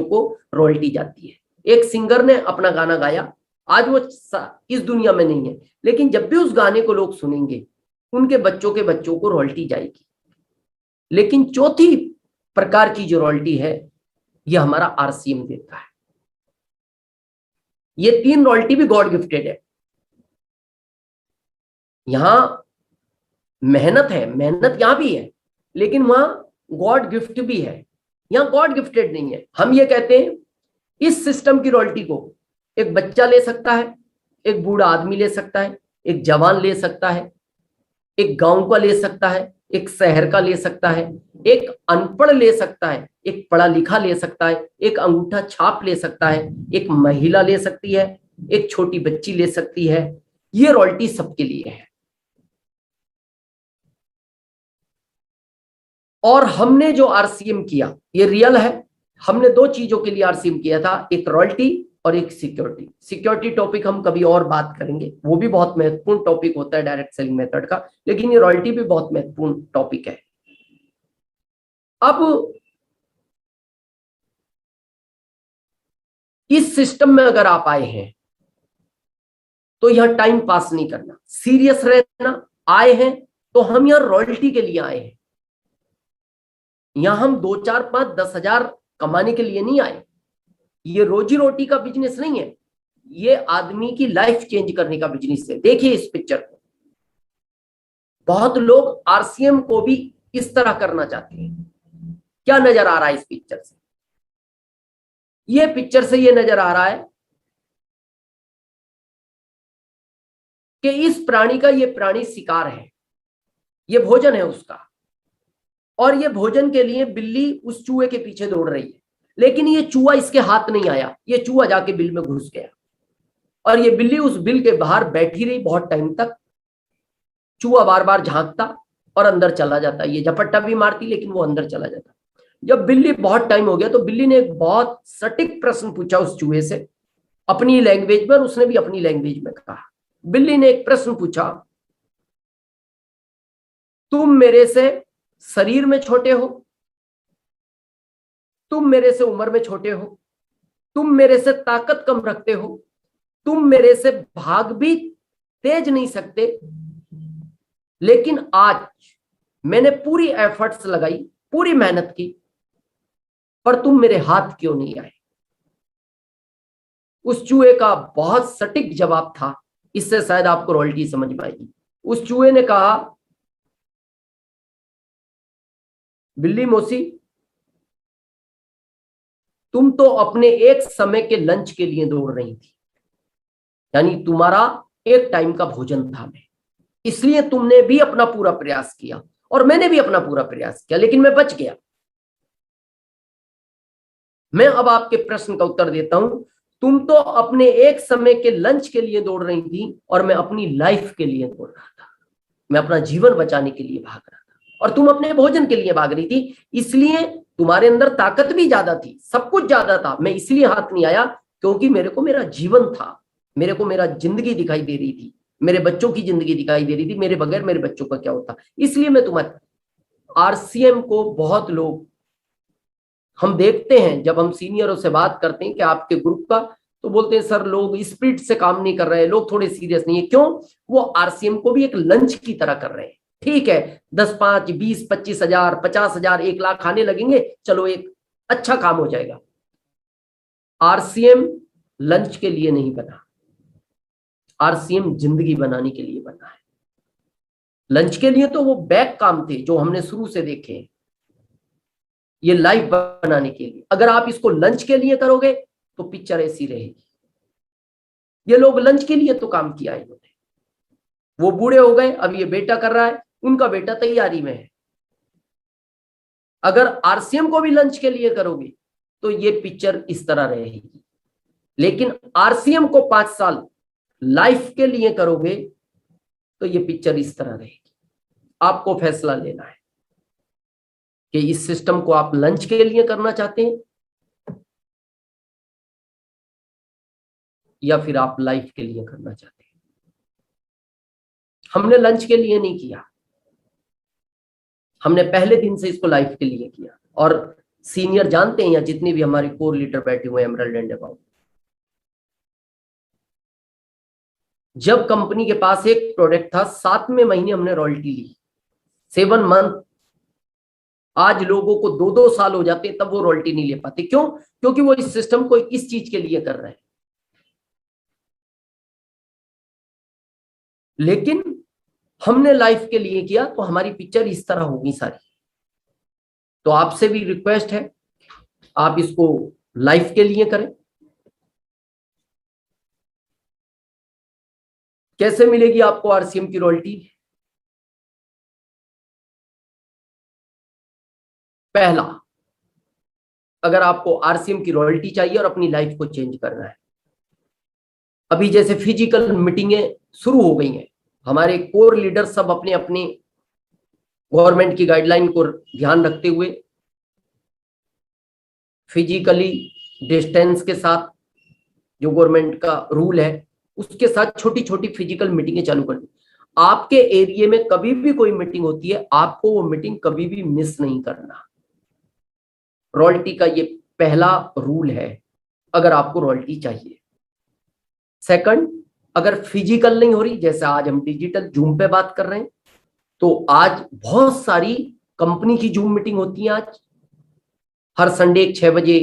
को रॉयल्टी जाती है। एक सिंगर ने अपना गाना गाया, आज वो इस दुनिया में नहीं है, लेकिन जब भी उस गाने को लोग सुनेंगे उनके बच्चों को रॉयल्टी जाएगी। लेकिन चौथी प्रकार की जो रॉयल्टी है ये हमारा आरसीएम देता है। ये 3 रॉयल्टी भी गॉड गिफ्टेड है। यहां मेहनत है, मेहनत यहां भी है, लेकिन वहां गॉड गिफ्ट भी है। यहां गॉड गिफ्टेड नहीं है। हम ये कहते हैं इस सिस्टम की रॉयल्टी को एक बच्चा ले सकता है, एक बूढ़ा आदमी ले सकता है, एक जवान ले सकता है, एक गांव का ले सकता है, एक शहर का ले सकता है, एक अनपढ़ ले सकता है, एक पढ़ा लिखा ले सकता है, एक अंगूठा छाप ले सकता है, एक महिला ले सकती है, एक छोटी बच्ची ले सकती है। ये रॉयल्टी सबके लिए है। और हमने जो आरसीएम किया ये रियल है। हमने 2 चीजों के लिए आरसीएम किया था, एक रॉयल्टी और एक सिक्योरिटी। सिक्योरिटी टॉपिक हम कभी और बात करेंगे, वो भी बहुत महत्वपूर्ण टॉपिक होता है डायरेक्ट सेलिंग मेथड का, लेकिन ये रॉयल्टी भी बहुत महत्वपूर्ण टॉपिक है। अब इस सिस्टम में अगर आप आए हैं तो यह टाइम पास नहीं करना, सीरियस रहना। आए हैं तो हम यहां रॉयल्टी के लिए आए हैं। यहां हम 2 4 5 10 हजार कमाने के लिए नहीं आए। ये रोजी रोटी का बिजनेस नहीं है, ये आदमी की लाइफ चेंज करने का बिजनेस है। देखिए इस पिक्चर को, बहुत लोग आरसीएम को भी इस तरह करना चाहते हैं। क्या नजर आ रहा है इस पिक्चर से? ये पिक्चर से ये नजर आ रहा है कि इस प्राणी का, ये प्राणी शिकार है, ये भोजन है उसका, और ये भोजन के लिए बिल्ली उस चूहे के पीछे दौड़ रही है। लेकिन ये चूहा इसके हाथ नहीं आया, ये चूहा जाके बिल में घुस गया, और ये बिल्ली उस बिल के बाहर बैठी रही बहुत टाइम तक। चूहा बार बार झांकता और अंदर चला जाता, ये झपट्टा भी मारती लेकिन वो अंदर चला जाता। जब बिल्ली बहुत टाइम हो गया तो बिल्ली ने एक बहुत सटीक प्रश्न पूछा उस चूहे से, अपनी लैंग्वेज में, और उसने भी अपनी लैंग्वेज में कहा। बिल्ली ने एक प्रश्न पूछा, तुम मेरे से शरीर में छोटे हो, तुम मेरे से उम्र में छोटे हो, तुम मेरे से ताकत कम रखते हो, तुम मेरे से भाग भी तेज नहीं सकते, लेकिन आज मैंने पूरी एफर्ट्स लगाई, पूरी मेहनत की, पर तुम मेरे हाथ क्यों नहीं आए? उस चूहे का बहुत सटीक जवाब था। इससे शायद आपको रॉयल्टी समझ में आएगी। उस चूहे ने कहा, बिल्ली मौसी, तुम तो अपने एक समय के लंच के लिए दौड़ रही थी, यानी तुम्हारा एक टाइम का भोजन था, मैं इसलिए तुमने भी अपना पूरा प्रयास किया और मैंने भी अपना पूरा प्रयास किया, लेकिन मैं बच गया। मैं अब आपके प्रश्न का उत्तर देता हूं। तुम तो अपने एक समय के लंच के लिए दौड़ रही थी और मैं अपनी लाइफ के लिए दौड़ रहा था। मैं अपना जीवन बचाने के लिए भाग रहा था और तुम अपने भोजन के लिए भाग रही थी। इसलिए तुम्हारे अंदर ताकत भी ज्यादा थी, सब कुछ ज्यादा था। मैं इसलिए हाथ नहीं आया क्योंकि मेरे को मेरा जीवन था, मेरे को मेरा जिंदगी दिखाई दे रही थी, मेरे बच्चों की जिंदगी दिखाई दे रही थी। मेरे बगैर मेरे बच्चों का क्या होता, इसलिए मैं तुम्हारे। आरसीएम को बहुत लोग, हम देखते हैं जब हम सीनियरों से बात करते हैं कि आपके ग्रुप का, तो बोलते हैं सर लोग स्पिरिट से काम नहीं कर रहे, लोग थोड़े सीरियस नहीं है। क्यों? वो आरसीएम को भी एक लंच की तरह कर रहे हैं। ठीक है, 10 5 20 25 हजार 50 हजार 1 लाख आने लगेंगे, चलो एक अच्छा काम हो जाएगा। आरसीएम लंच के लिए नहीं बना, आरसीएम जिंदगी बनाने के लिए बना है। लंच के लिए तो वो बैक काम थे जो हमने शुरू से देखे, ये लाइफ बनाने के लिए। अगर आप इसको लंच के लिए करोगे तो पिक्चर ऐसी रहेगी। ये लोग लंच के लिए तो काम किया इन्होंने, वो बूढ़े हो गए, अब ये बेटा कर रहा है, उनका बेटा तैयारी में है। अगर आरसीएम को भी लंच के लिए करोगे तो ये पिक्चर इस तरह रहेगी। लेकिन आरसीएम को 5 साल लाइफ के लिए करोगे तो ये पिक्चर इस तरह रहेगी। आपको फैसला लेना है कि इस सिस्टम को आप लंच के लिए करना चाहते हैं या फिर आप लाइफ के लिए करना चाहते हैं। हमने लंच के लिए नहीं किया, हमने पहले दिन से इसको लाइफ के लिए किया। और सीनियर जानते हैं, या जितने भी हमारे कोर लीडर बैठे हुए हैं एमरल्ड एंड अबाउट, जब कंपनी के पास एक प्रोडक्ट था, 7वें महीने हमने रॉयल्टी ली, 7 मंथ। आज लोगों को 2-2 साल हो जाते हैं तब वो रॉयल्टी नहीं ले पाते। क्यों? क्योंकि वो इस सिस्टम को इस चीज के लिए कर रहे हैं। लेकिन हमने लाइफ के लिए किया तो हमारी पिक्चर इस तरह होगी सारी। तो आपसे भी रिक्वेस्ट है, आप इसको लाइफ के लिए करें। कैसे मिलेगी आपको आरसीएम की रॉयल्टी? पहला, अगर आपको आरसीएम की रॉयल्टी चाहिए और अपनी लाइफ को चेंज करना है, अभी जैसे फिजिकल मीटिंगें शुरू हो गई हैं, हमारे कोर लीडर सब अपने अपने गवर्नमेंट की गाइडलाइन को ध्यान रखते हुए फिजिकली डिस्टेंस के साथ, जो गवर्नमेंट का रूल है उसके साथ छोटी छोटी फिजिकल मीटिंगें चालू कर दी। आपके एरिया में कभी भी कोई मीटिंग होती है, आपको वो मीटिंग कभी भी मिस नहीं करना। रॉयल्टी का ये पहला रूल है, अगर आपको रॉयल्टी चाहिए। सेकंड, अगर फिजिकल नहीं हो रही, जैसे आज हम डिजिटल जूम पे बात कर रहे हैं, तो आज बहुत सारी कंपनी की जूम मीटिंग होती है। आज हर संडे 6 बजे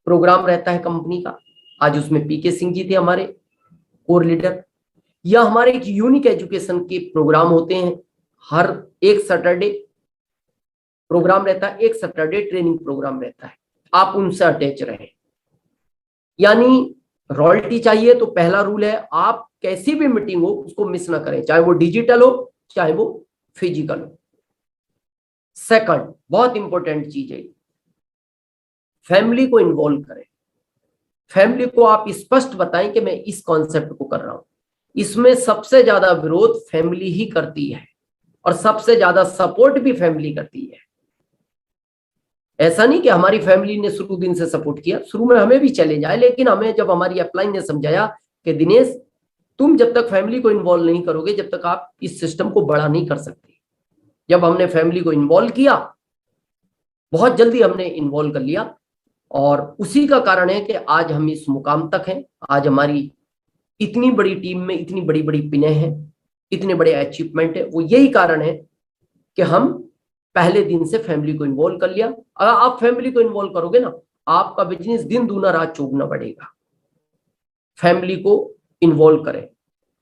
प्रोग्राम रहता है कंपनी का। आज उसमें पीके सिंह जी थे हमारे कोर लीडर। या हमारे एक यूनिक एजुकेशन के प्रोग्राम होते हैं, हर एक सैटरडे प्रोग्राम रहता है, एक सैटरडे ट्रेनिंग प्रोग्राम रहता है, आप उनसे अटैच रहें। यानी रॉयल्टी चाहिए तो पहला रूल है, आप कैसी भी मीटिंग हो उसको मिस ना करें, चाहे वो डिजिटल हो चाहे वो फिजिकल हो। सेकंड, बहुत इंपॉर्टेंट चीज है, फैमिली को इन्वॉल्व करें। फैमिली को आप स्पष्ट बताएं कि मैं इस कॉन्सेप्ट को कर रहा हूं। इसमें सबसे ज्यादा विरोध फैमिली ही करती है और सबसे ज्यादा सपोर्ट भी फैमिली करती है। ऐसा नहीं कि हमारी फैमिली ने शुरू दिन से सपोर्ट किया, शुरू में हमें भी चैलेंज आए, लेकिन हमें जब हमारी अपलाइन ने समझाया कि दिनेश, तुम जब तक फैमिली को इन्वॉल्व नहीं करोगे, जब तक आप इस सिस्टम को बड़ा नहीं कर सकते। जब हमने फैमिली को इन्वॉल्व किया, बहुत जल्दी हमने इन्वॉल्व कर लिया, और उसी का कारण है कि आज हम इस मुकाम तक हैं। आज हमारी इतनी बड़ी टीम में इतनी बड़ी बड़ी पिने हैं, इतने बड़े अचीवमेंट है, वो यही कारण है कि हम पहले दिन से फैमिली को इन्वॉल्व कर लिया। अगर आप फैमिली को इन्वॉल्व करोगे ना, आपका बिजनेस दिन दूना रात चौगुना बढ़ेगा। फैमिली को इन्वॉल्व करें,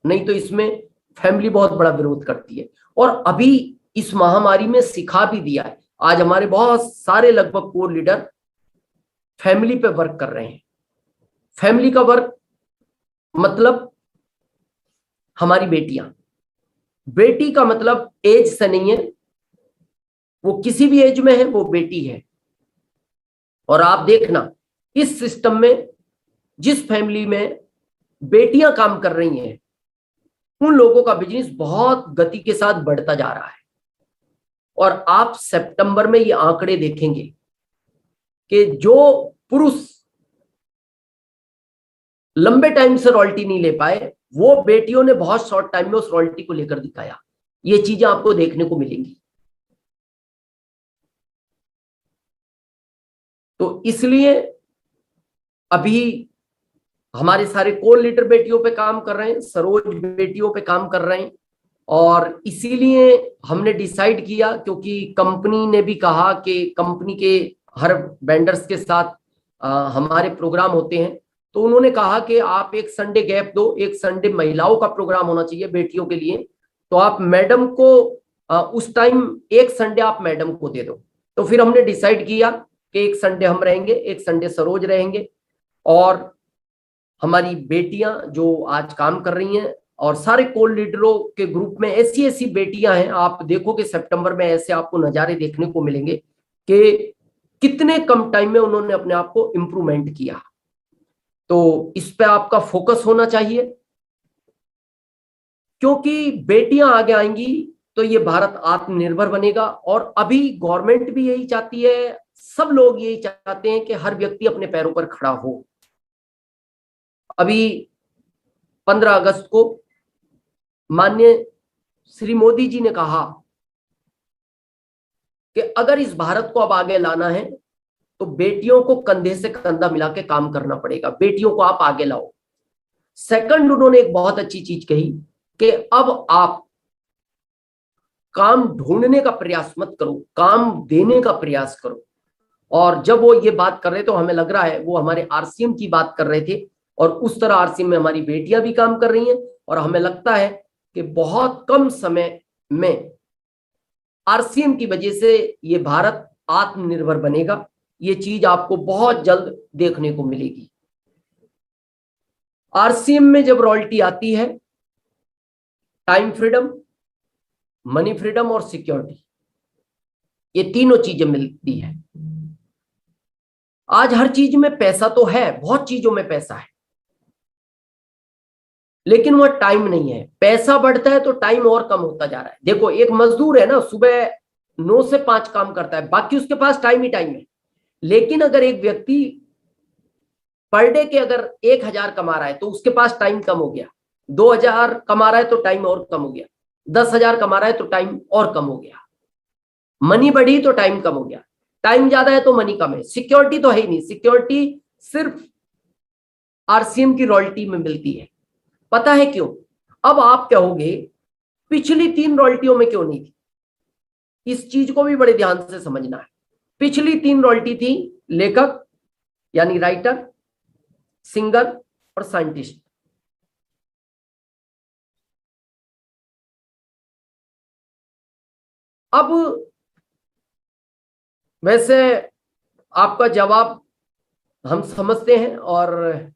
नहीं तो इसमें फैमिली बहुत बड़ा विरोध करती है। और अभी इस महामारी में सिखा भी दिया है। आज हमारे बहुत सारे लगभग कोर लीडर फैमिली पे वर्क कर रहे हैं। फैमिली का वर्क मतलब हमारी बेटियां, बेटी का मतलब एज से नहीं है, वो किसी भी एज में है, वो बेटी है। और आप देखना, इस सिस्टम में जिस फैमिली में बेटियां काम कर रही हैं, उन लोगों का बिजनेस बहुत गति के साथ बढ़ता जा रहा है। और आप सितंबर में ये आंकड़े देखेंगे कि जो पुरुष लंबे टाइम से रॉयल्टी नहीं ले पाए, वो बेटियों ने बहुत शॉर्ट टाइम में उस रॉयल्टी को लेकर दिखाया। ये चीजें आपको देखने को मिलेंगी। तो इसलिए अभी हमारे सारे कोर लीडर बेटियों पे काम कर रहे हैं, सरोज बेटियों पे काम कर रहे हैं। और इसीलिए हमने डिसाइड किया, क्योंकि कंपनी ने भी कहा कि कंपनी के हर वेंडर्स के साथ हमारे प्रोग्राम होते हैं, तो उन्होंने कहा कि आप एक संडे गैप दो, एक संडे महिलाओं का प्रोग्राम होना चाहिए बेटियों के लिए, तो आप मैडम को उस टाइम एक संडे आप मैडम को दे दो। तो फिर हमने डिसाइड किया कि एक संडे हम रहेंगे, एक संडे सरोज रहेंगे। और हमारी बेटियां जो आज काम कर रही हैं, और सारे कोर लीडरों के ग्रुप में ऐसी ऐसी बेटियां हैं, आप देखो कि सितंबर में ऐसे आपको नजारे देखने को मिलेंगे कि कितने कम टाइम में उन्होंने अपने आप को इंप्रूवमेंट किया। तो इस पे आपका फोकस होना चाहिए, क्योंकि बेटियां आगे आएंगी तो ये भारत आत्मनिर्भर बनेगा। और अभी गवर्नमेंट भी यही चाहती है, सब लोग यही चाहते हैं कि हर व्यक्ति अपने पैरों पर खड़ा हो। अभी 15 अगस्त को माननीय श्री मोदी जी ने कहा कि अगर इस भारत को अब आगे लाना है तो बेटियों को कंधे से कंधा मिला के काम करना पड़ेगा, बेटियों को आप आगे लाओ। सेकंड, उन्होंने एक बहुत अच्छी चीज कही कि अब आप काम ढूंढने का प्रयास मत करो, काम देने का प्रयास करो। और जब वो ये बात कर रहे तो हमें लग रहा है वो हमारे आरसीएम की बात कर रहे थे, और उस तरह आरसीएम में हमारी बेटियां भी काम कर रही हैं, और हमें लगता है कि बहुत कम समय में आरसीएम की वजह से ये भारत आत्मनिर्भर बनेगा। ये चीज आपको बहुत जल्द देखने को मिलेगी। आरसीएम में जब रॉयल्टी आती है, टाइम फ्रीडम, मनी फ्रीडम और सिक्योरिटी, ये तीनों चीजें मिलती है। आज हर चीज में पैसा तो है, बहुत चीजों में पैसा है, लेकिन वह टाइम नहीं है। पैसा बढ़ता है तो टाइम और कम होता जा रहा है। देखो, एक मजदूर है ना, सुबह 9 से 5 काम करता है, बाकी उसके पास टाइम ही टाइम है। लेकिन अगर एक व्यक्ति पर डे के अगर 1,000 कमा रहा है तो उसके पास टाइम कम हो गया, 2,000 कमा रहा है तो टाइम और कम हो गया, 10,000 कमा रहा है तो टाइम और कम हो गया। मनी बढ़ी तो टाइम कम हो गया, टाइम ज्यादा है तो मनी कम है। सिक्योरिटी तो है ही नहीं, सिक्योरिटी सिर्फ आरसीएम की रॉयल्टी में मिलती है। पता है क्यों? अब आप कहोगे पिछली 3 रॉयल्टियों में क्यों नहीं थी? इस चीज को भी बड़े ध्यान से समझना है। पिछली 3 रॉयल्टी थी लेखक यानी राइटर, सिंगर और साइंटिस्ट। अब वैसे आपका जवाब हम समझते हैं, और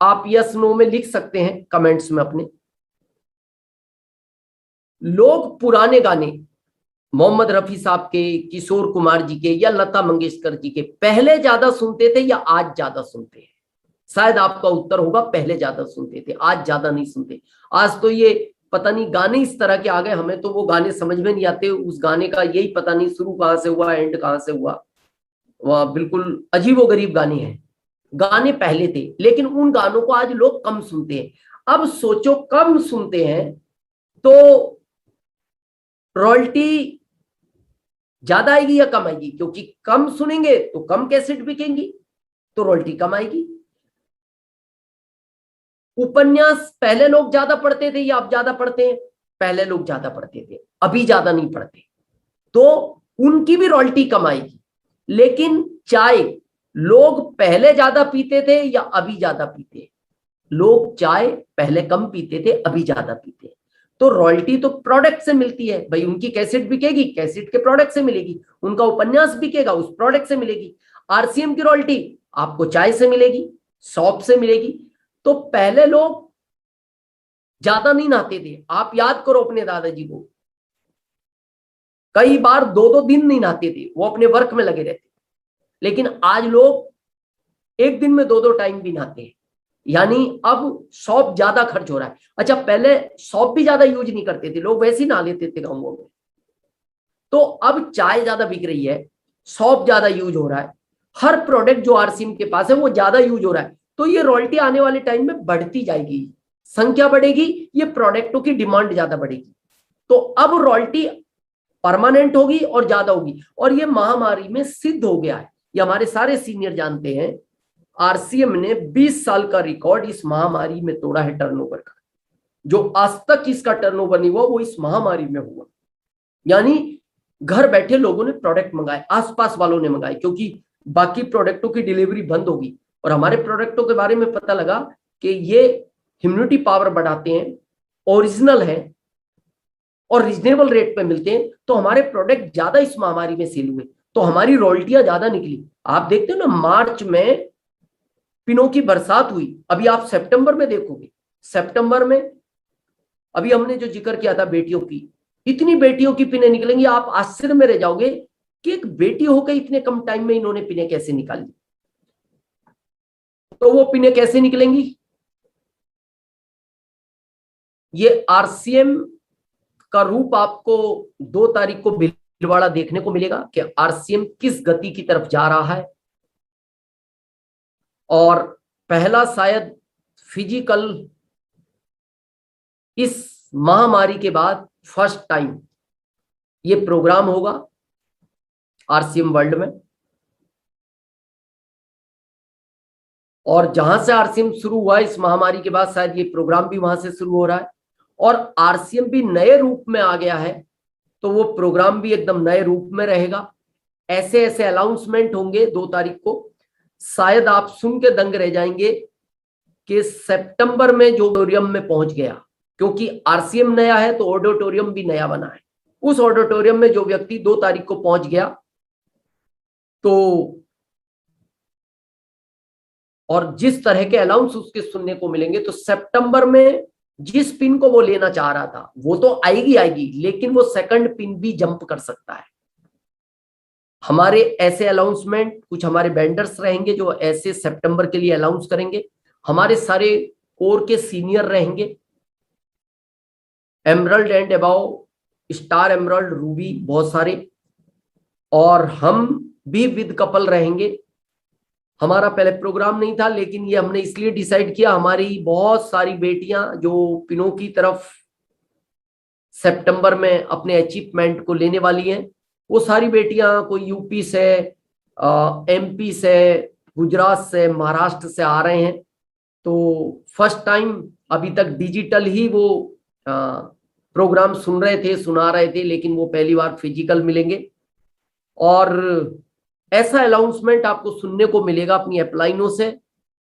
आप यस नो में लिख सकते हैं कमेंट्स में अपने। लोग पुराने गाने मोहम्मद रफी साहब के, किशोर कुमार जी के या लता मंगेशकर जी के पहले ज्यादा सुनते थे या आज ज्यादा सुनते हैं? शायद आपका उत्तर होगा पहले ज्यादा सुनते थे, आज ज्यादा नहीं सुनते। आज तो ये पता नहीं गाने इस तरह के आ गए, हमें तो वो गाने समझ में नहीं आते, उस गाने का यही पता नहीं शुरू कहां से हुआ, एंड कहां से हुआ। वह बिल्कुल अजीबोगरीब गाने हैं। गाने पहले थे, लेकिन उन गानों को आज लोग कम सुनते हैं। अब सोचो, कम सुनते हैं तो रॉयल्टी ज्यादा आएगी या कम आएगी? क्योंकि कम सुनेंगे तो कम कैसेट बिकेंगी, तो रॉयल्टी कम आएगी। उपन्यास पहले लोग ज्यादा पढ़ते थे या अब ज्यादा पढ़ते हैं? पहले लोग ज्यादा पढ़ते थे, अभी ज्यादा नहीं पढ़ते, तो उनकी भी रॉयल्टी कम आएगी। लेकिन चाय लोग पहले ज्यादा पीते थे या अभी ज्यादा पीते? लोग चाय पहले कम पीते थे, अभी ज्यादा पीते। तो रॉयल्टी तो प्रोडक्ट से मिलती है भाई, उनकी कैसेट बिकेगी, कैसेट के प्रोडक्ट से मिलेगी, उनका उपन्यास बिकेगा, उस प्रोडक्ट से मिलेगी। आरसीएम की रॉयल्टी आपको चाय से मिलेगी, शॉप से मिलेगी। तो पहले लोग ज्यादा नहीं नहाते थे। आप याद करो अपने दादाजी को, कई बार 2-2 दिन नहीं नहाते थे, वो अपने वर्क में लगे रहते। लेकिन आज लोग एक दिन में 2-2 टाइम भी नहाते हैं, यानी अब सौंफ ज्यादा खर्च हो रहा है। अच्छा, पहले सौंफ भी ज्यादा यूज नहीं करते थे लोग, वैसे ही नहा लेते थे गाँवों में। तो अब चाय ज्यादा बिक रही है, सौंफ ज्यादा यूज हो रहा है, हर प्रोडक्ट जो आरसीएम के पास है वो ज्यादा यूज हो रहा है। तो ये रॉयल्टी आने वाले टाइम में बढ़ती जाएगी, संख्या बढ़ेगी, ये प्रोडक्टों की डिमांड ज्यादा बढ़ेगी। तो अब रॉयल्टी परमानेंट होगी और ज्यादा होगी, और ये महामारी में सिद्ध हो गया है। ये हमारे सारे सीनियर जानते हैं, आरसीएम ने 20 साल का रिकॉर्ड इस महामारी में तोड़ा है टर्नओवर का। जो आज तक इसका टर्नओवर नहीं हुआ वो इस महामारी में हुआ। यानी घर बैठे लोगों ने प्रोडक्ट मंगाए, आसपास वालों ने मंगाए, क्योंकि बाकी प्रोडक्टों की डिलीवरी बंद होगी। और हमारे प्रोडक्टों के बारे में पता लगा कि ये इम्यूनिटी पावर बढ़ाते हैं, ओरिजिनल है और रिजनेबल रेट पे मिलते हैं। तो हमारे प्रोडक्ट ज्यादा इस महामारी में सेल हुए, तो हमारी रॉयल्टियां ज्यादा निकली। आप देखते हो ना, मार्च में पिनों की बरसात हुई, अभी आप सितंबर में देखोगे, सितंबर में अभी हमने जो जिक्र किया था बेटियों की, इतनी बेटियों की पिनें निकलेंगी, आप आश्चर्य में रह जाओगे कि एक बेटी होकर इतने कम टाइम में इन्होंने पिनें कैसे निकाली। तो वो पिनें कैसे निकलेंगी? ये आरसीएम का रूप आपको 2 तारीख को भीलवाड़ा देखने को मिलेगा कि आरसीएम किस गति की तरफ जा रहा है। और पहला शायद फिजिकल, इस महामारी के बाद फर्स्ट टाइम ये प्रोग्राम होगा आरसीएम वर्ल्ड में, और जहां से आरसीएम शुरू हुआ इस महामारी के बाद शायद ये प्रोग्राम भी वहां से शुरू हो रहा है, और आरसीएम भी नए रूप में आ गया है, तो वो प्रोग्राम भी एकदम नए रूप में रहेगा। ऐसे ऐसे अनाउंसमेंट होंगे 2 तारीख को, शायद आप सुन के दंग रह जाएंगे कि सितंबर में जो ऑडिटोरियम में पहुंच गया, क्योंकि आरसीएम नया है तो ऑडिटोरियम भी नया बना है। उस ऑडिटोरियम में जो व्यक्ति 2 तारीख को पहुंच गया, तो और जिस तरह के अनाउंस उसके सुनने को मिलेंगे, तो सितंबर में जिस पिन को वो लेना चाह रहा था वो तो आएगी आएगी, लेकिन वो सेकंड पिन भी जंप कर सकता है। हमारे ऐसे अनाउंसमेंट, कुछ हमारे वेंडर्स रहेंगे जो ऐसे सितंबर के लिए अनाउंस करेंगे। हमारे सारे कोर के सीनियर रहेंगे, emerald and above, star emerald, Ruby, बहुत सारे, और हम भी विद कपल रहेंगे। हमारा पहले प्रोग्राम नहीं था, लेकिन ये हमने इसलिए डिसाइड किया, हमारी बहुत सारी बेटियां जो पिनों की तरफ सितंबर में अपने अचीवमेंट को लेने वाली हैं, वो सारी बेटियां कोई यूपी से, एमपी से, गुजरात से, महाराष्ट्र से आ रहे हैं। तो फर्स्ट टाइम अभी तक डिजिटल ही वो प्रोग्राम सुन रहे थे, सुना रहे थे, लेकिन वो पहली बार फिजिकल मिलेंगे। और ऐसा अनाउंसमेंट आपको सुनने को मिलेगा अपनी अपलाइनों से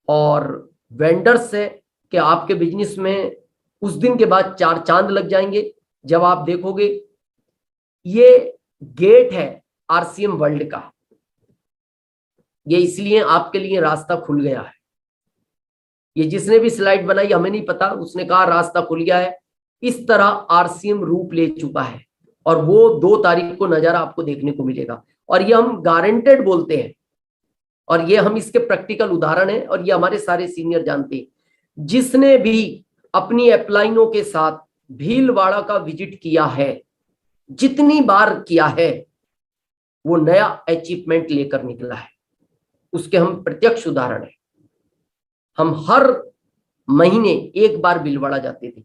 और वेंडर्स से कि आपके बिजनेस में उस दिन के बाद 4 चांद लग जाएंगे, जब आप देखोगे ये गेट है आरसीएम वर्ल्ड का, ये इसलिए आपके लिए रास्ता खुल गया है। ये जिसने भी स्लाइड बनाई, हमें नहीं पता, उसने कहा रास्ता खुल गया है। इस तरह आरसीएम रूप ले चुका है, और वो 2 तारीख को नजारा आपको देखने को मिलेगा, और ये हम गारंटेड बोलते हैं, और ये हम इसके प्रैक्टिकल उदाहरण है, और ये हमारे सारे सीनियर जानते हैं। जिसने भी अपनी अपलाइनों के साथ भीलवाड़ा का विजिट किया है, जितनी बार किया है, वो नया अचीवमेंट लेकर निकला है, उसके हम प्रत्यक्ष उदाहरण है। हम हर महीने एक बार भीलवाड़ा जाते थे,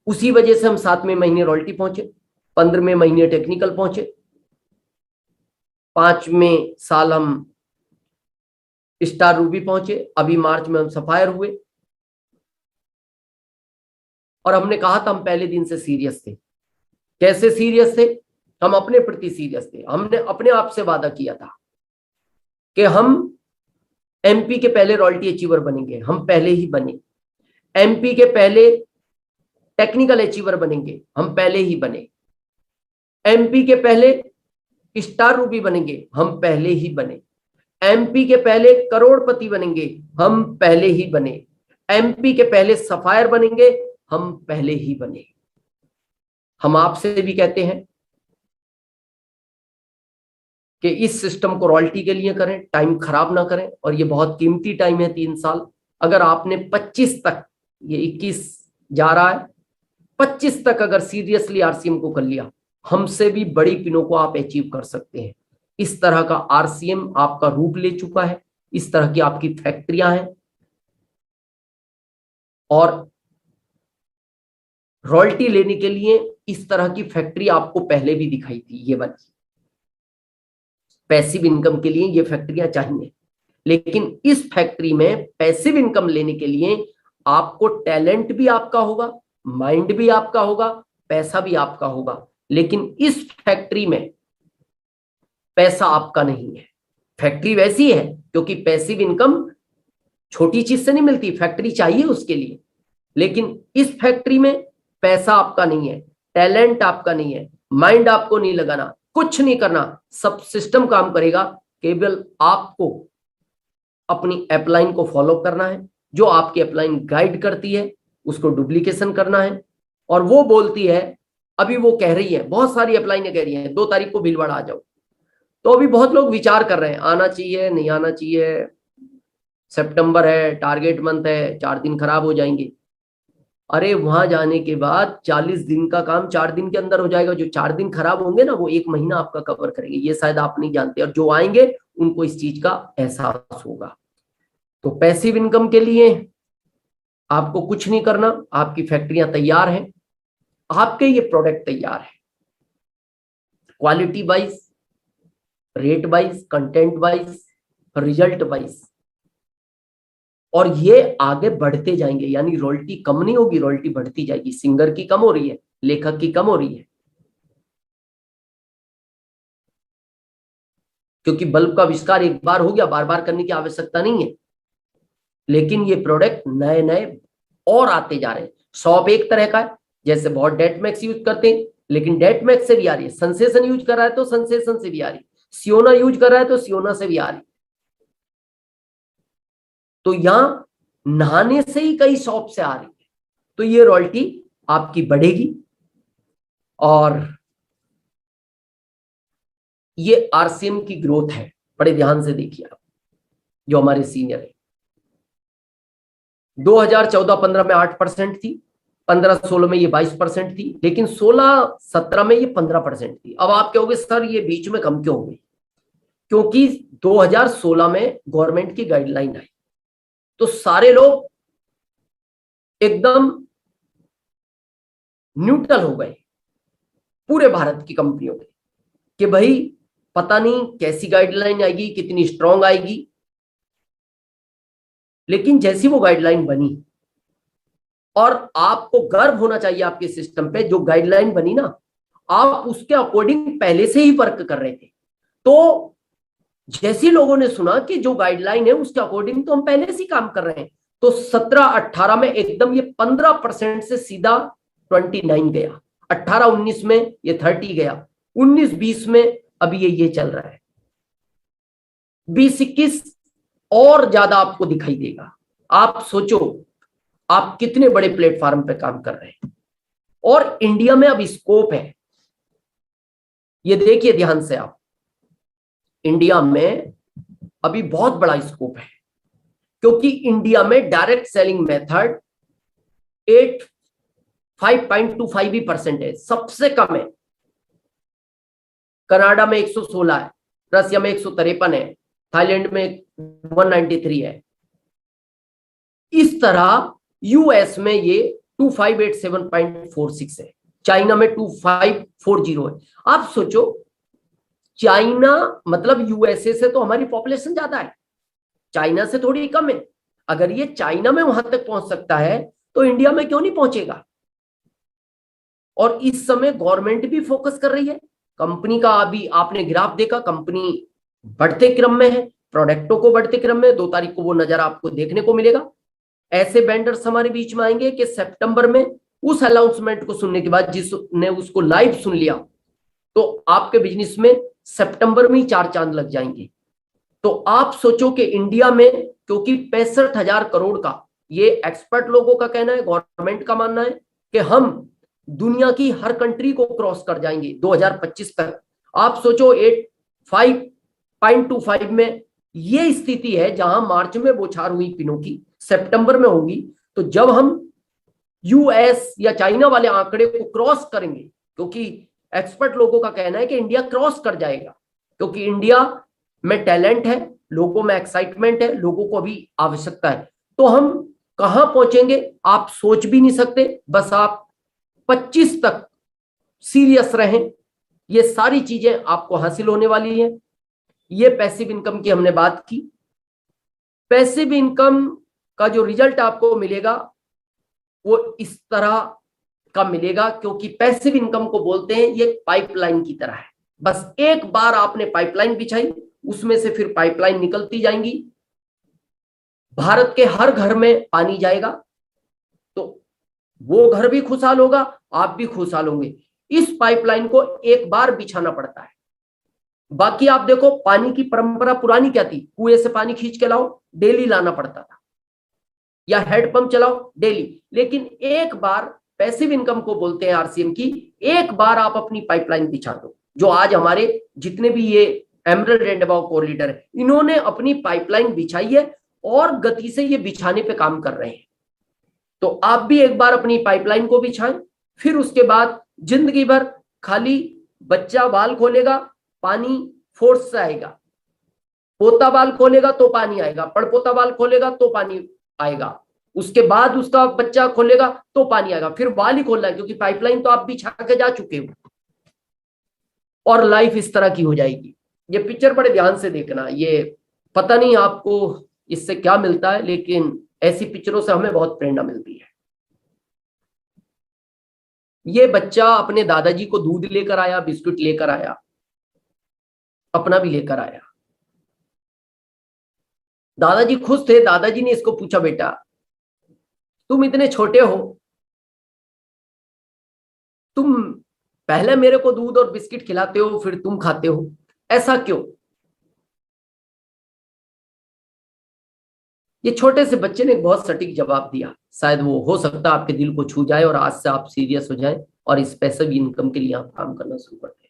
उसी वजह से हम 7वें महीने रॉयल्टी पहुंचे, 15वें महीने टेक्निकल पहुंचे, 5वें साल हम स्टार रूबी पहुंचे, अभी मार्च में हम सफायर हुए। और हमने कहा था हम पहले दिन से सीरियस थे। कैसे सीरियस थे? हम अपने प्रति सीरियस थे। हमने अपने आप से वादा किया था कि हम एमपी के पहले रॉयल्टी अचीवर बनेंगे, हम पहले ही बने। एमपी के पहले टेक्निकल अचीवर बनेंगे, हम पहले ही बने। एमपी के पहले स्टार रूबी बनेंगे, हम पहले ही बने। एमपी के पहले करोड़पति बनेंगे, हम पहले ही बने। एमपी के पहले सफायर बनेंगे, हम पहले ही बने। हम आपसे भी कहते हैं कि इस सिस्टम को रॉयल्टी के लिए करें, टाइम खराब ना करें, और ये बहुत कीमती टाइम है 3 साल। अगर आपने 25 तक, ये 21 जा रहा है, 25 तक अगर सीरियसली आरसीएम को कर लिया, हमसे भी बड़ी पिनों को आप अचीव कर सकते हैं। इस तरह का आरसीएम आपका रूप ले चुका है, इस तरह की आपकी फैक्ट्रियां हैं, और रॉयल्टी लेने के लिए इस तरह की फैक्ट्री आपको पहले भी दिखाई थी, ये बनी। पैसिव इनकम के लिए ये फैक्ट्रियां चाहिए, लेकिन इस फैक्ट्री में पैसिव इनकम लेने के लिए आपको टैलेंट भी आपका होगा, माइंड भी आपका होगा, पैसा भी आपका होगा, लेकिन इस फैक्ट्री में पैसा आपका नहीं है। फैक्ट्री वैसी है क्योंकि पैसिव इनकम छोटी चीज से नहीं मिलती, फैक्ट्री चाहिए उसके लिए, लेकिन इस फैक्ट्री में पैसा आपका नहीं है, टैलेंट आपका नहीं है, माइंड आपको नहीं लगाना, कुछ नहीं करना, सब सिस्टम काम करेगा। केवल आपको अपनी अपलाइन को फॉलो करना है, जो आपकी अपलाइन गाइड करती है उसको डुप्लीकेशन करना है। और वो बोलती है, अभी वो कह रही है, बहुत सारी अपलाइनें कह रही हैं 2 तारीख को भीलवाड़ा आ जाओ, तो अभी बहुत लोग विचार कर रहे हैं आना चाहिए नहीं आना चाहिए, सितंबर है, टारगेट मंथ है, 4 दिन खराब हो जाएंगे। अरे वहां जाने के बाद 40 दिन का काम 4 दिन के अंदर हो जाएगा। जो 4 दिन खराब होंगे ना, वो 1 महीना आपका कवर करेंगे, ये शायद आप नहीं जानते, और जो आएंगे उनको इस चीज का एहसास होगा। तो पैसिव इनकम के लिए आपको कुछ नहीं करना, आपकी फैक्ट्रियां तैयार हैं, आपके ये प्रोडक्ट तैयार है। Quality wise, rate wise, content wise, result wise, और ये आगे बढ़ते जाएंगे। यानी रॉयल्टी कम नहीं होगी, रॉयल्टी बढ़ती जाएगी। सिंगर की कम हो रही है, लेखक की कम हो रही है, क्योंकि बल्ब का आविष्कार एक बार हो गया, बार बार करने की आवश्यकता नहीं है। लेकिन ये प्रोडक्ट नए नए और आते जा रहे हैं। शॉप एक तरह का है, जैसे बहुत डेट मैक्स यूज करते हैं, लेकिन डेट मैक्स से भी आ रही है। सेंसेशन यूज कर रहा है तो सेंसेशन से भी आ रही है, सियोना यूज कर रहा है तो सियोना से भी आ रही है। तो यहां नहाने से ही कई शॉप से आ रही है, तो ये रॉयल्टी आपकी बढ़ेगी। और ये आरसीएम की ग्रोथ है, बड़े ध्यान से देखिए आप, जो हमारे सीनियर है। 2014-15 में 8% थी, 15-16 में ये 22% थी, लेकिन 16-17 में ये 15% थी। अब आप कहोगे सर ये बीच में कम क्यों हो गई? क्योंकि 2016 में गवर्नमेंट की गाइडलाइन आई, तो सारे लोग एकदम न्यूट्रल हो गए, पूरे भारत की कंपनियों के, कि भाई पता नहीं कैसी गाइडलाइन आएगी, कितनी स्ट्रांग आएगी। लेकिन जैसी वो गाइडलाइन बनी, और आपको गर्व होना चाहिए आपके सिस्टम पे, जो गाइडलाइन बनी ना, आप उसके अकॉर्डिंग पहले से ही वर्क कर रहे थे। तो जैसे लोगों ने सुना कि जो गाइडलाइन है उसके अकॉर्डिंग तो हम पहले से काम कर रहे हैं, तो 17-18 में एकदम ये 15% से सीधा 29 गया, 18-19 में ये 30 गया, 19-20 में अभी ये चल रहा है, 20-21 और ज्यादा आपको दिखाई देगा। आप सोचो आप कितने बड़े प्लेटफॉर्म पे काम कर रहे हैं, और इंडिया में अब स्कोप है। ये देखिए ध्यान से आप, इंडिया में अभी बहुत बड़ा स्कोप है, क्योंकि इंडिया में डायरेक्ट सेलिंग मेथड 5.25% है, सबसे कम है। कनाडा में 116 है, रसिया में 153 है, थाईलैंड में 193 है। इस तरह यूएस में ये 2587.46 है, चाइना में 2540 है। आप सोचो, चाइना मतलब यूएसए से तो हमारी पॉपुलेशन ज्यादा है, चाइना से थोड़ी कम है। अगर ये चाइना में वहां तक पहुंच सकता है तो इंडिया में क्यों नहीं पहुंचेगा? और इस समय गवर्नमेंट भी फोकस कर रही है। कंपनी का अभी आपने ग्राफ देखा, कंपनी बढ़ते क्रम में है, प्रोडक्टों को बढ़ते क्रम में। 2 तारीख को वो नजर आपको देखने को मिलेगा। ऐसे वेंडर्स हमारे बीच में आएंगे कि सितंबर में उस अनाउंसमेंट को सुनने के बाद, जिसने उसको लाइव सुन लिया, तो आपके बिजनेस में सितंबर में ही 4 चांद लग जाएंगे। तो आप सोचो कि इंडिया में, क्योंकि 65,000 करोड़ का, ये एक्सपर्ट लोगों का कहना है, गवर्नमेंट का मानना है कि हम दुनिया की हर कंट्री को क्रॉस कर जाएंगे 2025 तक। आप सोचो 5.25 में ये स्थिति है, जहां मार्च में बौछार हुई पिनों की, सितंबर में होगी। तो जब हम यूएस या चाइना वाले आंकड़े को क्रॉस करेंगे, क्योंकि एक्सपर्ट लोगों का कहना है कि इंडिया क्रॉस कर जाएगा, क्योंकि इंडिया में टैलेंट है, लोगों में एक्साइटमेंट है, लोगों को अभी आवश्यकता है। तो हम कहां पहुंचेंगे आप सोच भी नहीं सकते। बस आप 25 तक सीरियस रहें, ये सारी चीजें आपको हासिल होने वाली है। ये पैसिव इनकम की हमने बात की। पैसिव इनकम का जो रिजल्ट आपको मिलेगा वो इस तरह का मिलेगा, क्योंकि पैसिव इनकम को बोलते हैं ये पाइपलाइन की तरह है। बस एक बार आपने पाइपलाइन बिछाई, उसमें से फिर पाइपलाइन निकलती जाएंगी, भारत के हर घर में पानी जाएगा, तो वो घर भी खुशहाल होगा, आप भी खुशहाल होंगे। इस पाइपलाइन को एक बार बिछाना पड़ता है। बाकी आप देखो, पानी की परंपरा पुरानी क्या थी? कुएं से पानी खींच के लाओ, डेली लाना पड़ता था, या हेडपंप चलाओ डेली। लेकिन एक बार, पैसिव इनकम को बोलते हैं आरसीएम की, एक बार आप अपनी पाइपलाइन बिछा दो। जो आज हमारे जितने भी ये emerald and above core leader है, इन्होंने अपनी पाइपलाइन बिछाई है और गति से ये बिछाने पे काम कर रहे हैं। तो आप भी एक बार अपनी पाइपलाइन को बिछाएं, फिर उसके बाद जिंदगी भर खाली बच्चा बाल खोलेगा पानी फोर्स से आएगा, पोता बाल खोलेगा तो पानी आएगा, पड़पोता बाल खोलेगा तो पानी आएगा, उसके बाद उसका बच्चा खोलेगा तो पानी आएगा, फिर बाल ही खोलना है, क्योंकि पाइपलाइन तो आप बिछा के जा चुके हो। और लाइफ इस तरह की हो जाएगी। ये पिक्चर बड़े ध्यान से देखना, ये पता नहीं आपको इससे क्या मिलता है, लेकिन ऐसी पिक्चरों से हमें बहुत प्रेरणा मिलती है। ये बच्चा अपने दादाजी को दूध लेकर आया, बिस्कुट लेकर आया, अपना भी लेकर आया। दादाजी खुश थे। दादाजी ने इसको पूछा, बेटा तुम इतने छोटे हो, तुम पहले मेरे को दूध और बिस्किट खिलाते हो, फिर तुम खाते हो, ऐसा क्यों? ये छोटे से बच्चे ने एक बहुत सटीक जवाब दिया। शायद वो हो सकता है आपके दिल को छू जाए और आज से आप सीरियस हो जाएं और इस पैसिव इनकम के लिए आप काम करना शुरू कर दें।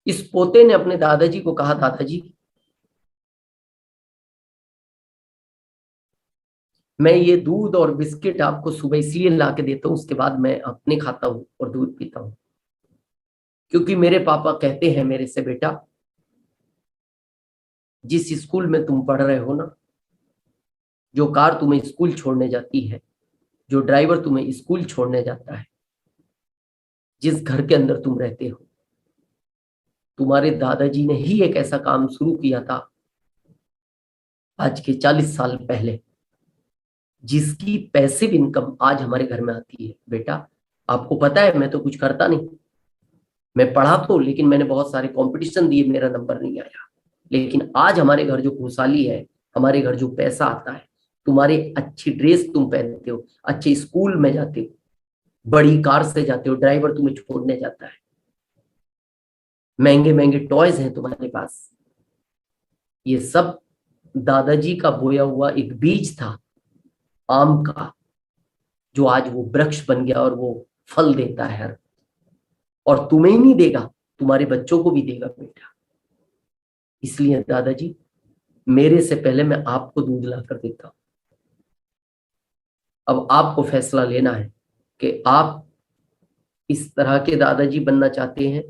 इस पोते ने अपने दादाजी को कहा, दादाजी मैं ये दूध और बिस्किट आपको सुबह इसलिए ला के देता हूं, उसके बाद मैं अपने खाता हूं और दूध पीता हूं, क्योंकि मेरे पापा कहते हैं मेरे से, बेटा जिस स्कूल में तुम पढ़ रहे हो ना, जो कार तुम्हें स्कूल छोड़ने जाती है, जो ड्राइवर तुम्हें स्कूल छोड़ने जाता है, जिस घर के अंदर तुम रहते हो, तुम्हारे दादाजी ने ही एक ऐसा काम शुरू किया था आज के 40 साल पहले, जिसकी पैसिव इनकम आज हमारे घर में आती है। बेटा आपको पता है मैं तो कुछ करता नहीं, मैं पढ़ा तो, लेकिन मैंने बहुत सारे कंपटीशन दिए, मेरा नंबर नहीं आया, लेकिन आज हमारे घर जो खुशहाली है, हमारे घर जो पैसा आता है, तुम्हारे अच्छी ड्रेस तुम पहनते हो, अच्छे स्कूल में जाते हो, बड़ी कार से जाते हो, ड्राइवर तुम्हें छोड़ने जाता है, महंगे महंगे टॉयज हैं तुम्हारे पास, ये सब दादाजी का बोया हुआ एक बीज था आम का, जो आज वो वृक्ष बन गया और वो फल देता है हर, और तुम्हें ही नहीं देगा, तुम्हारे बच्चों को भी देगा बेटा। इसलिए दादाजी मेरे से पहले मैं आपको दूध ला कर देता हूं। अब आपको फैसला लेना है कि आप इस तरह के दादाजी बनना चाहते हैं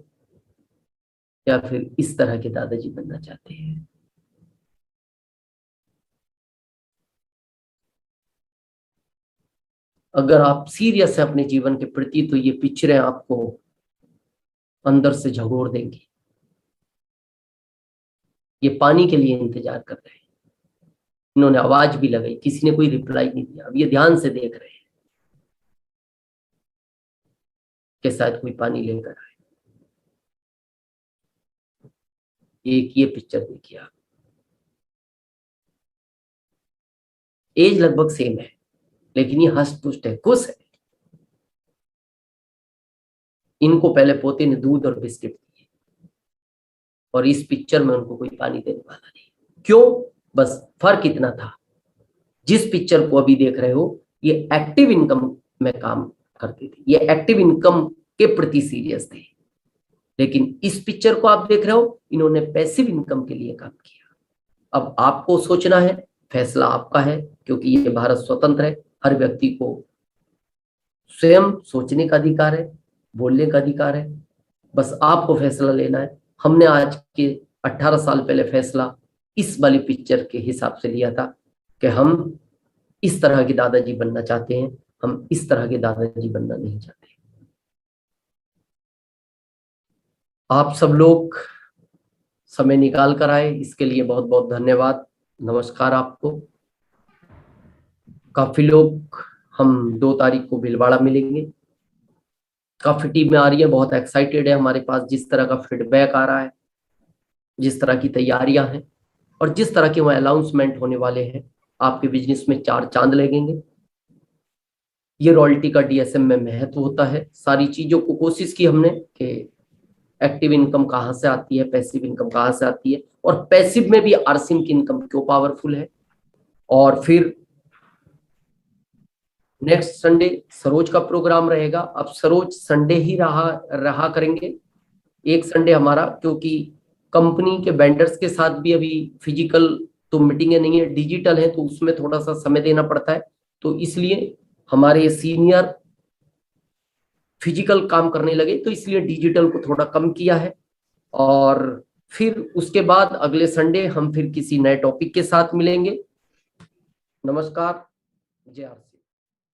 या फिर इस तरह के दादाजी बनना चाहते हैं। अगर आप सीरियस है अपने जीवन के प्रति, तो ये पिक्चरें आपको अंदर से झगोड़ देंगी। ये पानी के लिए इंतजार कर रहे हैं, इन्होंने आवाज भी लगाई, किसी ने कोई रिप्लाई नहीं दिया। अब ये ध्यान से देख रहे हैं कि शायद कोई पानी लेकर आए। एक ये पिक्चर देखिए आप, एज लगभग सेम है, लेकिन ये हष्ट पुष्ट है, खुश है। इनको पहले पोते ने दूध और बिस्किट दिए और इस पिक्चर में उनको कोई पानी देने वाला नहीं। क्यों? बस फर्क इतना था, जिस पिक्चर को अभी देख रहे हो ये एक्टिव इनकम में काम करते थे, ये एक्टिव इनकम के प्रति सीरियस थे, लेकिन इस पिक्चर को आप देख रहे हो, इन्होंने पैसिव इनकम के लिए काम किया। अब आपको सोचना है, फैसला आपका है, क्योंकि ये भारत स्वतंत्र है, हर व्यक्ति को स्वयं सोचने का अधिकार है, बोलने का अधिकार है, बस आपको फैसला लेना है। हमने आज के 18 साल पहले फैसला इस वाली पिक्चर के हिसाब से लिया था कि हम इस तरह के दादाजी बनना चाहते हैं, हम इस तरह के दादाजी बनना नहीं चाहते। आप सब लोग समय निकाल कर आए, इसके लिए बहुत बहुत धन्यवाद। नमस्कार आपको। काफी लोग, हम 2 तारीख को भीलवाड़ा मिलेंगे। काफी टीमें आ रही है, बहुत एक्साइटेड है हमारे पास, जिस तरह का फीडबैक आ रहा है, जिस तरह की तैयारियां हैं और जिस तरह के वहाँ अनाउंसमेंट होने वाले हैं, आपके बिजनेस में 4 चांद लगेंगे। ये रॉयल्टी का डीएसएम में महत्व होता है। सारी चीजों को कोशिश की हमने कि एक्टिव इनकम कहाँ से आती है, पैसिव इनकम कहाँ से आती है, और पैसिव में भी आरसिम की इनकम क्यों पावरफुल है। और फिर नेक्स्ट संडे सरोज का प्रोग्राम रहेगा। अब सरोज संडे ही रहा करेंगे, एक संडे हमारा, क्योंकि कंपनी के वेंडर्स के साथ भी अभी फिजिकल तो मीटिंगें नहीं है, डिजिटल है, तो उसमें थोड़ा सा समय देना पड़ता है, तो इसलिए हमारे सीनियर फिजिकल काम करने लगे, तो इसलिए डिजिटल को थोड़ा कम किया है। और फिर उसके बाद अगले संडे हम फिर किसी नए टॉपिक के साथ मिलेंगे। नमस्कार, जय आर।